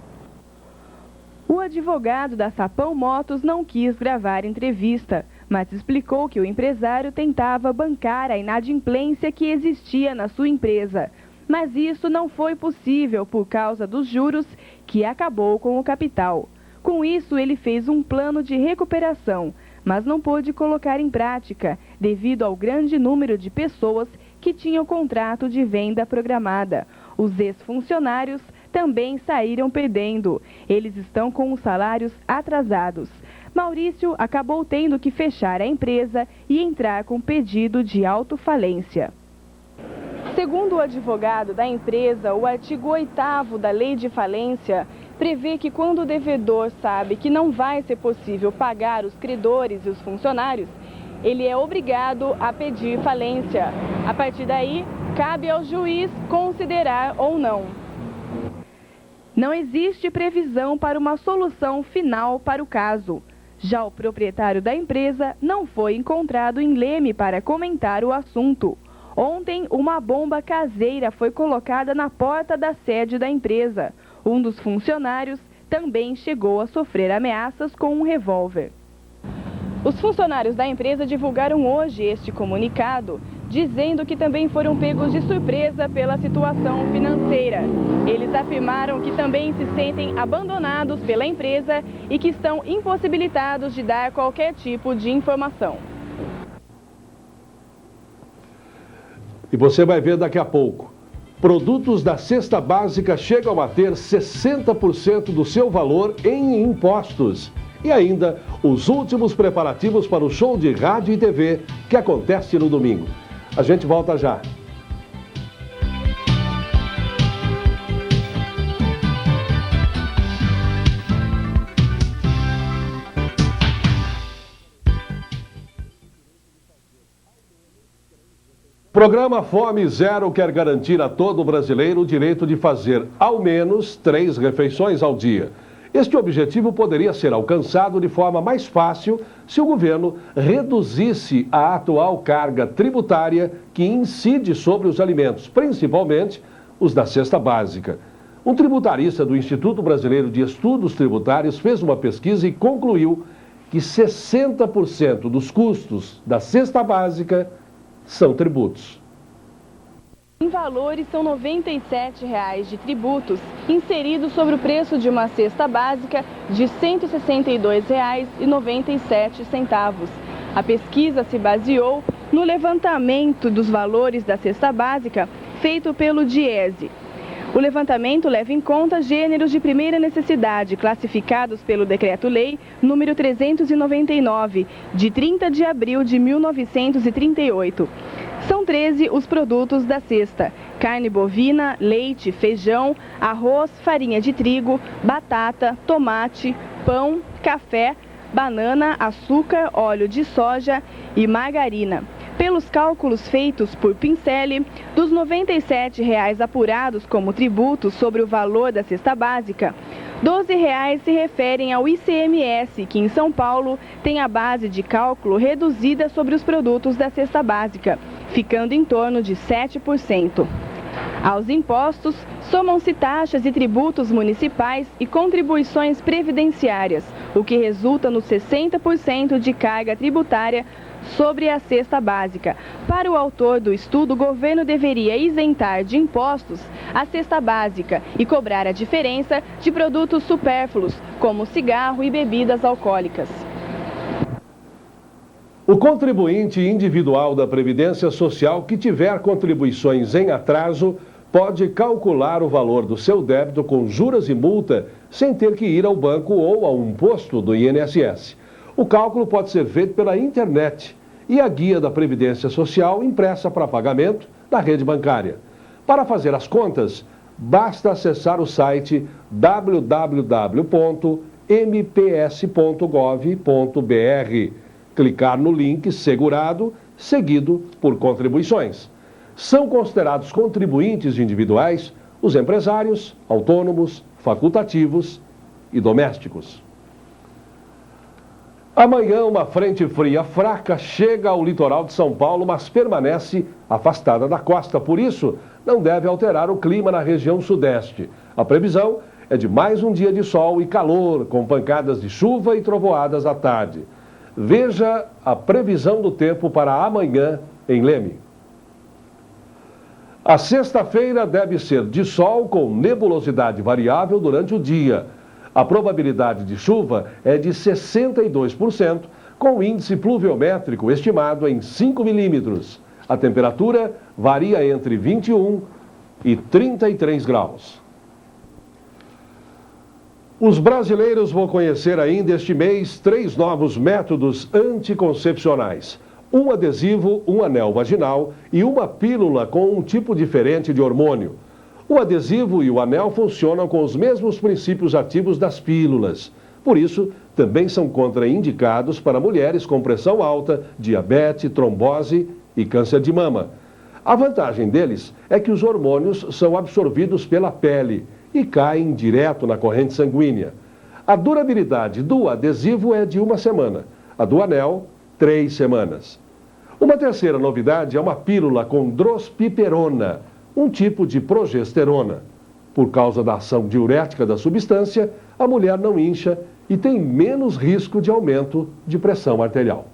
O advogado da Sapão Motos não quis gravar entrevista, mas explicou que o empresário tentava bancar a inadimplência que existia na sua empresa. Mas isso não foi possível por causa dos juros, que acabou com o capital. Com isso, ele fez um plano de recuperação, mas não pôde colocar em prática, devido ao grande número de pessoas que tinham contrato de venda programada. Os ex-funcionários também saíram perdendo. Eles estão com os salários atrasados. Maurício acabou tendo que fechar a empresa e entrar com pedido de autofalência. Segundo o advogado da empresa, o artigo 8º da Lei de Falência prevê que quando o devedor sabe que não vai ser possível pagar os credores e os funcionários, ele é obrigado a pedir falência. A partir daí, cabe ao juiz considerar ou não. Não existe previsão para uma solução final para o caso. Já o proprietário da empresa não foi encontrado em Leme para comentar o assunto. Ontem, uma bomba caseira foi colocada na porta da sede da empresa. Um dos funcionários também chegou a sofrer ameaças com um revólver. Os funcionários da empresa divulgaram hoje este comunicado, dizendo que também foram pegos de surpresa pela situação financeira. Eles afirmaram que também se sentem abandonados pela empresa e que estão impossibilitados de dar qualquer tipo de informação. E você vai ver daqui a pouco. Produtos da cesta básica chegam a ter 60% do seu valor em impostos. E ainda, os últimos preparativos para o show de rádio e TV que acontece no domingo. A gente volta já. Programa Fome Zero quer garantir a todo brasileiro o direito de fazer ao menos 3 refeições ao dia. Este objetivo poderia ser alcançado de forma mais fácil se o governo reduzisse a atual carga tributária que incide sobre os alimentos, principalmente os da cesta básica. Um tributarista do Instituto Brasileiro de Estudos Tributários fez uma pesquisa e concluiu que 60% dos custos da cesta básica são tributos. Em valores, são R$ 97,00 de tributos inseridos sobre o preço de uma cesta básica de R$ 162,97. A pesquisa se baseou no levantamento dos valores da cesta básica feito pelo Diese. O levantamento leva em conta gêneros de primeira necessidade classificados pelo Decreto-Lei número 399, de 30 de abril de 1938. São 13 os produtos da cesta: carne bovina, leite, feijão, arroz, farinha de trigo, batata, tomate, pão, café, banana, açúcar, óleo de soja e margarina. Pelos cálculos feitos por Pincelli, dos R$ 97,00 apurados como tributo sobre o valor da cesta básica, R$ 12,00 se referem ao ICMS, que em São Paulo tem a base de cálculo reduzida sobre os produtos da cesta básica, ficando em torno de 7%. Aos impostos, somam-se taxas e tributos municipais e contribuições previdenciárias, o que resulta nos 60% de carga tributária sobre a cesta básica. Para o autor do estudo, o governo deveria isentar de impostos a cesta básica e cobrar a diferença de produtos supérfluos, como cigarro e bebidas alcoólicas. O contribuinte individual da Previdência Social que tiver contribuições em atraso pode calcular o valor do seu débito com juros e multa sem ter que ir ao banco ou a um posto do INSS. O cálculo pode ser feito pela internet e a guia da Previdência Social impressa para pagamento na rede bancária. Para fazer as contas, basta acessar o site www.mps.gov.br, clicar no link segurado, seguido por contribuições. São considerados contribuintes individuais os empresários, autônomos, facultativos e domésticos. Amanhã, uma frente fria fraca chega ao litoral de São Paulo, mas permanece afastada da costa. Por isso, não deve alterar o clima na região sudeste. A previsão é de mais um dia de sol e calor, com pancadas de chuva e trovoadas à tarde. Veja a previsão do tempo para amanhã em Leme. A sexta-feira deve ser de sol com nebulosidade variável durante o dia. A probabilidade de chuva é de 62%, com o índice pluviométrico estimado em 5 milímetros. A temperatura varia entre 21 e 33 graus. Os brasileiros vão conhecer ainda este mês 3 novos métodos anticoncepcionais: um adesivo, um anel vaginal e uma pílula com um tipo diferente de hormônio. O adesivo e o anel funcionam com os mesmos princípios ativos das pílulas. Por isso, também são contraindicados para mulheres com pressão alta, diabetes, trombose e câncer de mama. A vantagem deles é que os hormônios são absorvidos pela pele e caem direto na corrente sanguínea. A durabilidade do adesivo é de 1 semana, a do anel, 3 semanas. Uma terceira novidade é uma pílula com drospiperona, um tipo de progesterona. Por causa da ação diurética da substância, a mulher não incha e tem menos risco de aumento de pressão arterial.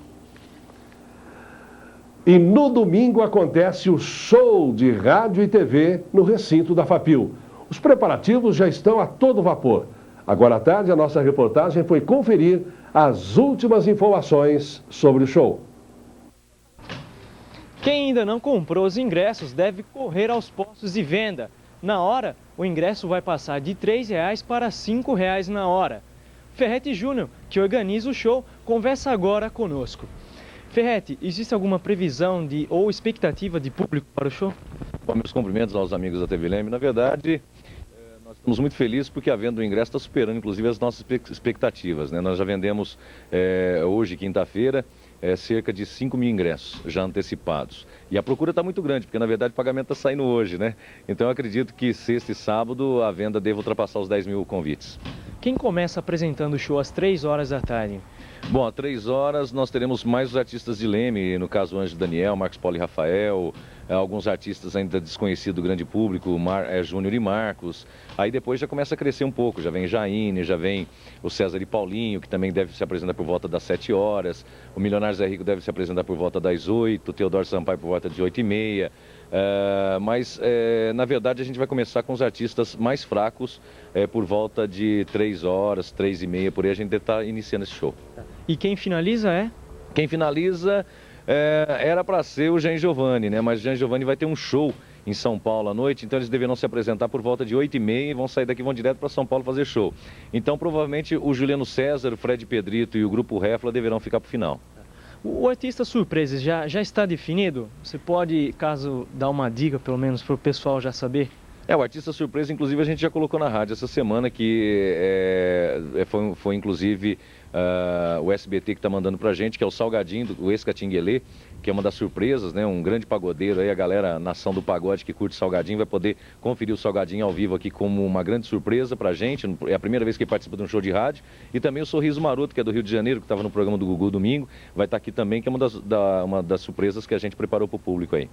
E no domingo acontece o show de rádio e TV no recinto da FAPIL. Os preparativos já estão a todo vapor. Agora à tarde, a nossa reportagem foi conferir as últimas informações sobre o show. Quem ainda não comprou os ingressos deve correr aos postos de venda. Na hora, o ingresso vai passar de R$ 3,00 para R$ 5,00 na hora. Ferretti Júnior, que organiza o show, conversa agora conosco. Ferretti, existe alguma previsão ou expectativa de público para o show? Bom, meus cumprimentos aos amigos da TV Leme. Na verdade, nós estamos muito felizes porque a venda do ingresso está superando, inclusive, as nossas expectativas, né? Nós já vendemos hoje, quinta-feira, cerca de 5 mil ingressos já antecipados. E a procura está muito grande, porque na verdade o pagamento está saindo hoje, né? Então eu acredito que sexta e sábado a venda deve ultrapassar os 10 mil convites. Quem começa apresentando o show às 3 horas da tarde? Bom, às 3 horas nós teremos mais os artistas de Leme, no caso Anjo Daniel, Marcos Paulo e Rafael, alguns artistas ainda desconhecidos do grande público, Júnior e Marcos. Aí depois já começa a crescer um pouco, já vem Jaine, já vem o César e Paulinho, que também deve se apresentar por volta das 7 horas, o Milionário Zé Rico deve se apresentar por volta das 8, o Teodoro Sampaio por volta de 8h30. Mas, na verdade, a gente vai começar com os artistas mais fracos por volta de 3 horas, 3h30, por aí a gente deve estar iniciando esse show. E quem finaliza é? Quem finaliza era para ser o Jean Giovanni, né? Mas o Jean Giovanni vai ter um show em São Paulo à noite, então eles deverão se apresentar por volta de 8h30 e vão sair daqui e vão direto para São Paulo fazer show. Então, provavelmente, o Juliano César, o Fred Pedrito e o Grupo Refla deverão ficar para o final. O artista surpresa já está definido? Você pode, caso, dar uma dica, pelo menos, para o pessoal já saber? O artista surpresa, inclusive, a gente já colocou na rádio essa semana, que foi inclusive, o SBT que está mandando pra gente, que é o Salgadinho, o ex-Catinguelê, que é uma das surpresas, né? Um grande pagodeiro aí, a galera, nação do pagode que curte Salgadinho, vai poder conferir o Salgadinho ao vivo aqui como uma grande surpresa pra gente. É a primeira vez que ele participa de um show de rádio. E também o Sorriso Maroto, que é do Rio de Janeiro, que estava no programa do Gugu domingo, vai estar aqui também, que é uma das surpresas que a gente preparou pro público aí.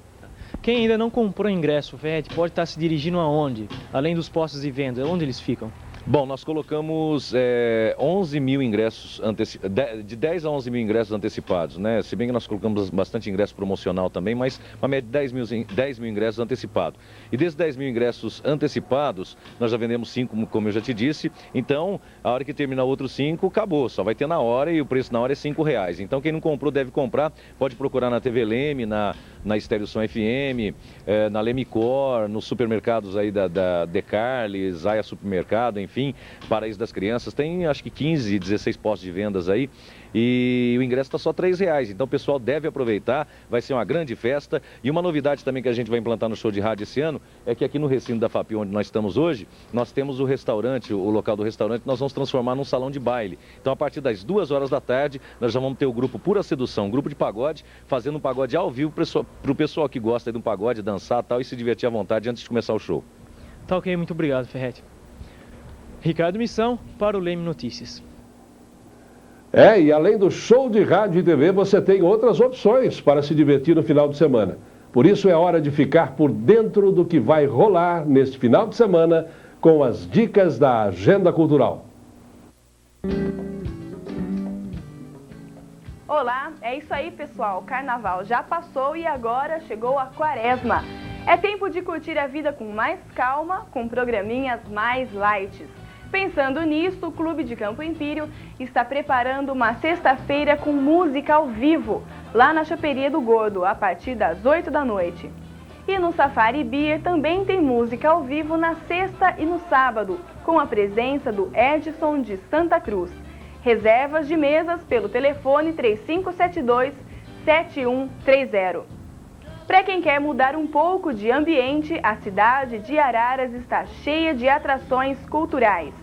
Quem ainda não comprou ingresso, Ferretti, pode estar se dirigindo aonde? Além dos postos de venda, onde eles ficam? Bom, nós colocamos 11 mil ingressos, de 10 a 11 mil ingressos antecipados, né? Se bem que nós colocamos bastante ingresso promocional também, mas uma média de 10 mil ingressos antecipados. E desses 10 mil ingressos antecipados, nós já vendemos 5, como eu já te disse. Então, a hora que terminar outros 5, acabou. Só vai ter na hora e o preço na hora é R$5. Então, quem não comprou deve comprar. Pode procurar na TV Leme, na Estéreo Som FM, na Lemicor, nos supermercados aí da Decarli, Zaya Supermercado, enfim, Paraíso das Crianças. Tem acho que 15, 16 postos de vendas aí e o ingresso está só R$3. Então o pessoal deve aproveitar, vai ser uma grande festa. E uma novidade também que a gente vai implantar no show de rádio esse ano é que aqui no recinto da FAPI, onde nós estamos hoje, nós temos o restaurante, o local do restaurante, nós vamos transformar num salão de baile. Então a partir das 2 horas da tarde, nós já vamos ter o grupo Pura Sedução, um grupo de pagode, fazendo um pagode ao vivo para o pessoal que gosta de um pagode, dançar e tal, e se divertir à vontade antes de começar o show. Tá ok, muito obrigado, Ferretti. Ricardo Missão, para o Leme Notícias. E além do show de rádio e TV, você tem outras opções para se divertir no final de semana. Por isso é hora de ficar por dentro do que vai rolar neste final de semana com as dicas da Agenda Cultural. Olá, é isso aí, pessoal. O carnaval já passou e agora chegou a quaresma. É tempo de curtir a vida com mais calma, com programinhas mais light. Pensando nisso, o Clube de Campo Empírio está preparando uma sexta-feira com música ao vivo, lá na Choperia do Gordo, a partir das 8 da noite. E no Safari Beer também tem música ao vivo na sexta e no sábado, com a presença do Edson de Santa Cruz. Reservas de mesas pelo telefone 3572-7130. Para quem quer mudar um pouco de ambiente, a cidade de Araras está cheia de atrações culturais.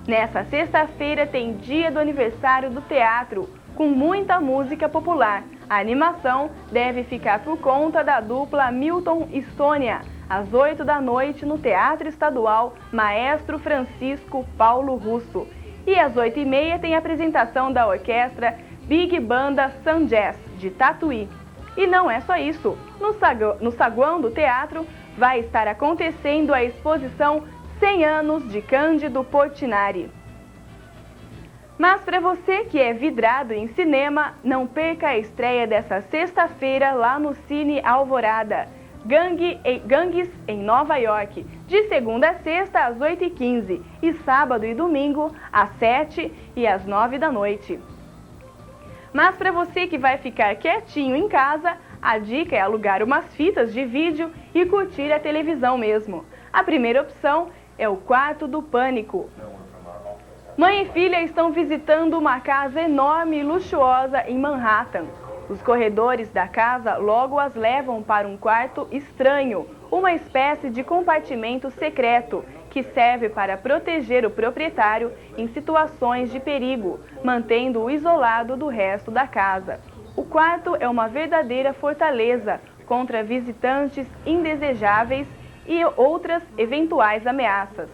Nessa sexta-feira tem dia do aniversário do teatro, com muita música popular. A animação deve ficar por conta da dupla Milton e Sônia, às 8 da noite no Teatro Estadual Maestro Francisco Paulo Russo. E às 8h30 tem a apresentação da orquestra Big Banda Sun Jazz, de Tatuí. E não é só isso. No saguão do teatro vai estar acontecendo a exposição 100 anos de Cândido Portinari. Mas para você que é vidrado em cinema, não perca a estreia dessa sexta-feira lá no Cine Alvorada. Gangues em Nova York, de segunda a sexta às 8h15 e sábado e domingo às 7 e às 9 da noite. Mas para você que vai ficar quietinho em casa, a dica é alugar umas fitas de vídeo e curtir a televisão mesmo. A primeira opção é o Quarto do Pânico. Mãe e filha estão visitando uma casa enorme e luxuosa em Manhattan. Os corredores da casa logo as levam para um quarto estranho, uma espécie de compartimento secreto, que serve para proteger o proprietário em situações de perigo, mantendo-o isolado do resto da casa. O quarto é uma verdadeira fortaleza contra visitantes indesejáveis e outras eventuais ameaças.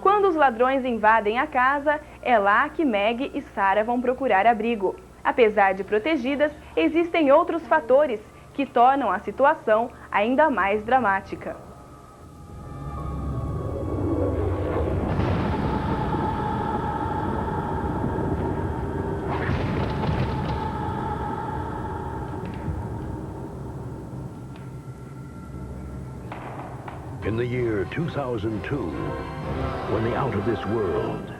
Quando os ladrões invadem a casa, é lá que Meg e Sarah vão procurar abrigo. Apesar de protegidas, existem outros fatores que tornam a situação ainda mais dramática. In the year 2002, when the Out of This World.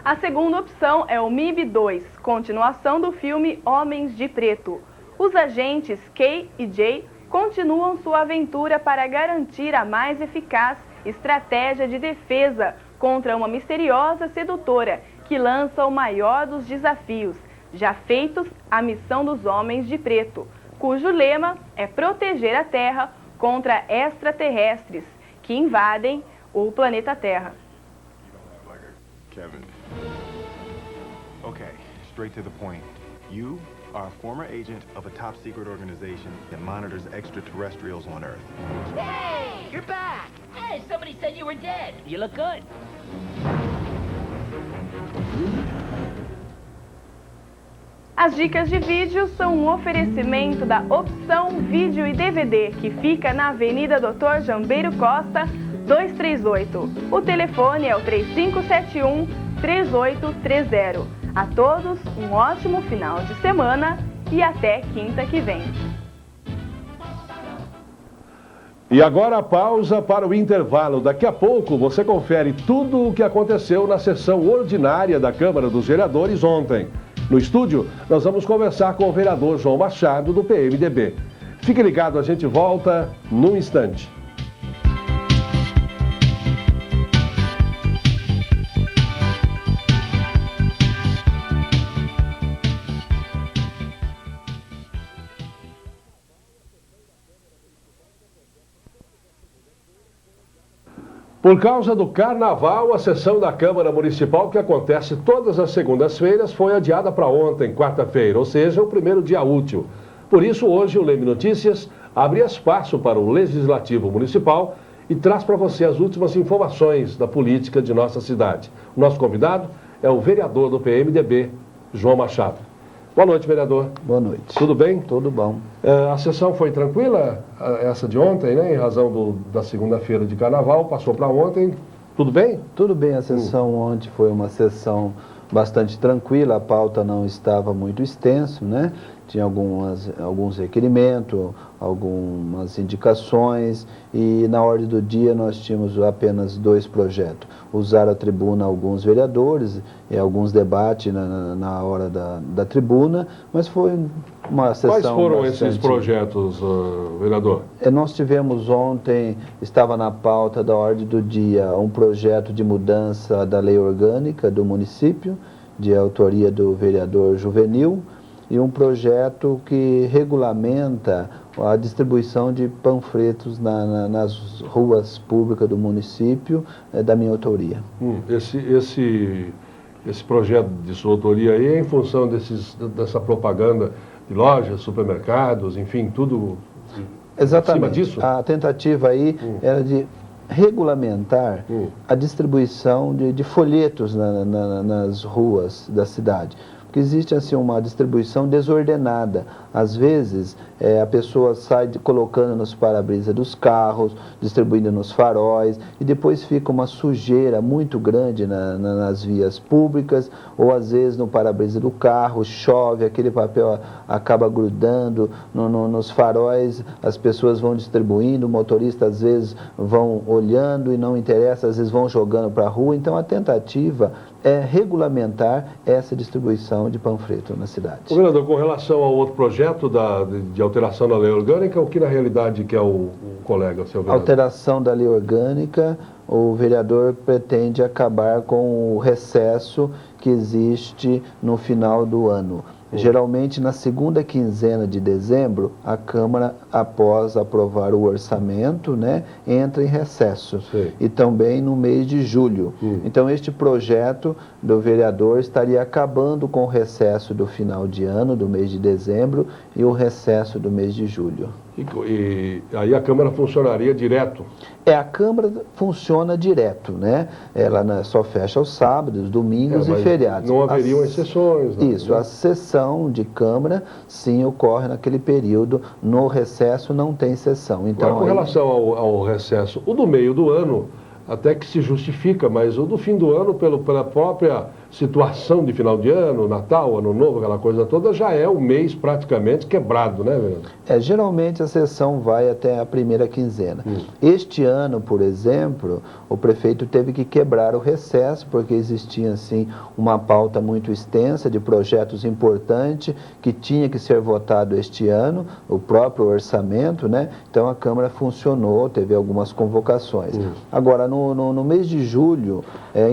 A segunda opção é o MIB-2, continuação do filme Homens de Preto. Os agentes Kay e Jay continuam sua aventura para garantir a mais eficaz estratégia de defesa contra uma misteriosa sedutora que lança o maior dos desafios já feitos à missão dos Homens de Preto, cujo lema é proteger a Terra contra extraterrestres que invadem o planeta Terra. Kevin. Okay, straight to the point. You are a former agent of a top secret organization that monitors extraterrestrials on Earth. Hey, you're back. Hey, somebody said you were dead. You look good. As dicas de vídeo são um oferecimento da Opção Vídeo e DVD, que fica na Avenida Dr. Jambeiro Costa, 238. O telefone é o 3571-3830. A todos, um ótimo final de semana e até quinta que vem. E agora a pausa para o intervalo. Daqui a pouco você confere tudo o que aconteceu na sessão ordinária da Câmara dos Vereadores ontem. No estúdio, nós vamos conversar com o vereador João Machado, do PMDB. Fique ligado, a gente volta num instante. Por causa do Carnaval, a sessão da Câmara Municipal, que acontece todas as segundas-feiras, foi adiada para ontem, quarta-feira, ou seja, o primeiro dia útil. Por isso, hoje, o Leme Notícias abre espaço para o Legislativo Municipal e traz para você as últimas informações da política de nossa cidade. O nosso convidado é o vereador do PMDB, João Machado. Boa noite, vereador. Boa noite. Tudo bem? Tudo bom. A sessão foi tranquila, essa de ontem, né? Em razão da segunda-feira de Carnaval, passou para ontem. Tudo bem? Tudo bem, a sessão ontem foi uma sessão bastante tranquila, a pauta não estava muito extensa, né? Tinha alguns requerimentos, algumas indicações e na ordem do dia nós tínhamos apenas 2 projetos. Usaram a tribuna alguns vereadores e alguns debates na hora da tribuna, mas foi uma sessão. Quais foram esses projetos, vereador? Nós tivemos ontem, estava na pauta da ordem do dia, um projeto de mudança da lei orgânica do município, de autoria do vereador Juvenil, e um projeto que regulamenta a distribuição de panfletos nas ruas públicas do município, da minha autoria. Esse projeto de sua autoria aí é em função dessa propaganda de lojas, supermercados, enfim, tudo exatamente. Acima disso? A tentativa aí era de regulamentar a distribuição de folhetos nas ruas da cidade. Porque existe assim uma distribuição desordenada. Às vezes, a pessoa sai colocando nos para-brisa dos carros, distribuindo nos faróis, e depois fica uma sujeira muito grande nas vias públicas, ou às vezes no para-brisa do carro, chove, aquele papel acaba grudando nos faróis, as pessoas vão distribuindo, o motorista às vezes vão olhando e não interessa, às vezes vão jogando para a rua. Então a tentativa é regulamentar essa distribuição de panfleto na cidade. Vereador, com relação ao outro projeto de alteração da lei orgânica, o que na realidade que é o colega, seu vereador? Alteração da lei orgânica, o vereador pretende acabar com o recesso que existe no final do ano. Geralmente na segunda quinzena de dezembro, a Câmara, após aprovar o orçamento, né, entra em recesso. E também no mês de julho. Então este projeto do vereador estaria acabando com o recesso do final de ano, do mês de dezembro, e o recesso do mês de julho. E aí a Câmara funcionaria direto? A Câmara funciona direto, né? Ela só fecha aos sábados, domingos e feriados. Não haveriam exceções, não, isso, a sessão de Câmara, sim, ocorre naquele período. No recesso não tem sessão. Então, agora, com relação ao recesso, o do meio do ano até que se justifica, mas o do fim do ano, pela própria situação de final de ano, Natal, Ano Novo, aquela coisa toda, já é o mês praticamente quebrado, né, vereador? Geralmente a sessão vai até a primeira quinzena. Este ano, por exemplo, o prefeito teve que quebrar o recesso, porque existia, assim, uma pauta muito extensa de projetos importantes que tinha que ser votado este ano, o próprio orçamento, né? Então a Câmara funcionou, teve algumas convocações. Agora, no mês de julho,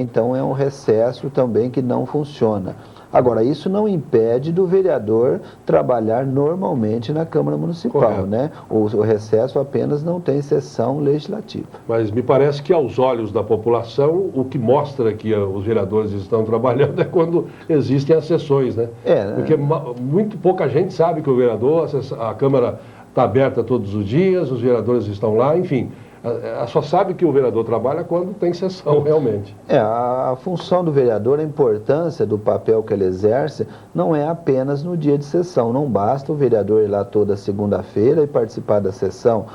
então é um recesso também que não funciona. Agora, isso não impede do vereador trabalhar normalmente na Câmara Municipal, né? O recesso apenas não tem sessão legislativa. Mas me parece que aos olhos da população, o que mostra que os vereadores estão trabalhando é quando existem as sessões, né? Porque muito pouca gente sabe que o vereador, a Câmara está aberta todos os dias, os vereadores estão lá, enfim. Só sabe que o vereador trabalha quando tem sessão, realmente. A função do vereador, a importância do papel que ele exerce, não é apenas no dia de sessão. Não basta o vereador ir lá toda segunda-feira e participar da sessão.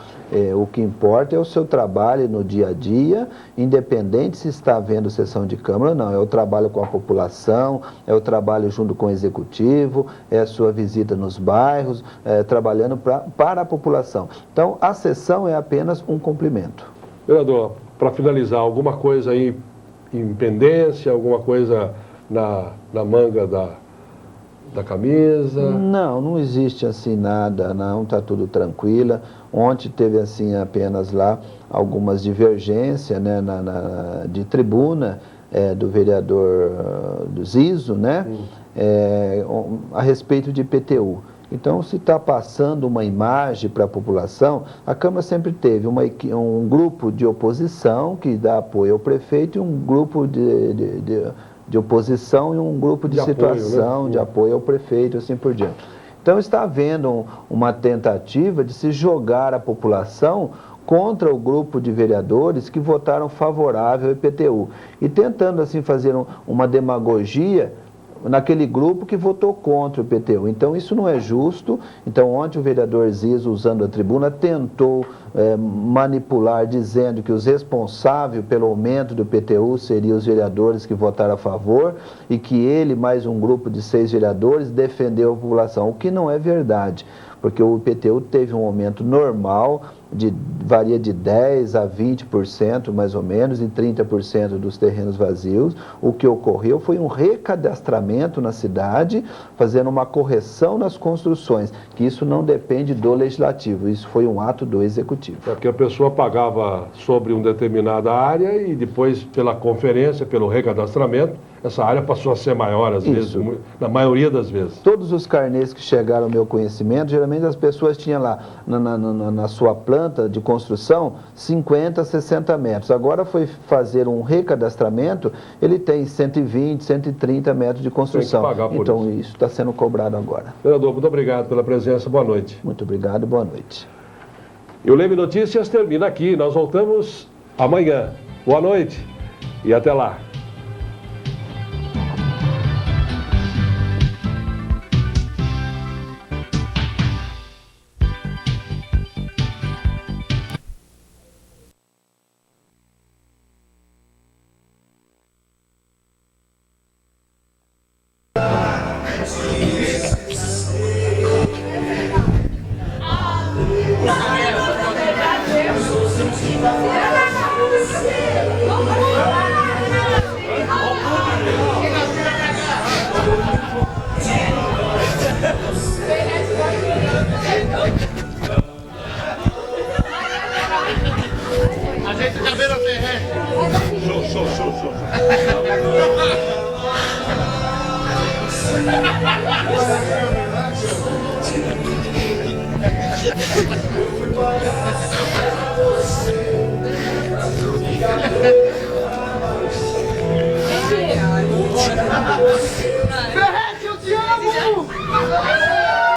O que importa é o seu trabalho no dia a dia, independente se está havendo sessão de Câmara ou não. É o trabalho com a população, é o trabalho junto com o Executivo, é a sua visita nos bairros, trabalhando para a população. Então, a sessão é apenas um complemento. Vereador, para finalizar, alguma coisa aí em pendência, alguma coisa na manga da camisa? Não existe assim nada, não, está tudo tranquila. Ontem teve assim apenas lá algumas divergências, né, de tribuna do vereador do Zizo, né, a respeito de IPTU. Então, se está passando uma imagem para a população, a Câmara sempre teve um grupo de oposição que dá apoio ao prefeito e um grupo de oposição e um grupo de situação, apoio, né? De apoio ao prefeito, assim por diante. Então, está havendo uma tentativa de se jogar a população contra o grupo de vereadores que votaram favorável ao IPTU. E tentando, assim, fazer uma demagogia naquele grupo que votou contra o IPTU. Então, isso não é justo. Então, ontem o vereador Zizo, usando a tribuna, tentou manipular, dizendo que os responsáveis pelo aumento do IPTU seriam os vereadores que votaram a favor e que ele, mais um grupo de 6 vereadores, defendeu a população, o que não é verdade, porque o IPTU teve um aumento normal, varia de 10% a 20%, mais ou menos, em 30% dos terrenos vazios. O que ocorreu foi um recadastramento na cidade, fazendo uma correção nas construções, que isso não depende do Legislativo, isso foi um ato do Executivo. Porque a pessoa pagava sobre uma determinada área e depois, pela conferência, pelo recadastramento, essa área passou a ser maior, às vezes, na maioria das vezes. Todos os carnês que chegaram ao meu conhecimento, geralmente as pessoas tinham lá, na sua planta de construção, 50, 60 metros. Agora foi fazer um recadastramento, ele tem 120, 130 metros de construção. Tem que pagar por então, isso está sendo cobrado agora. Vereador, muito obrigado pela presença. Boa noite. Muito obrigado e boa noite. E o Leme Notícias termina aqui. Nós voltamos amanhã. Boa noite e até lá. Sim.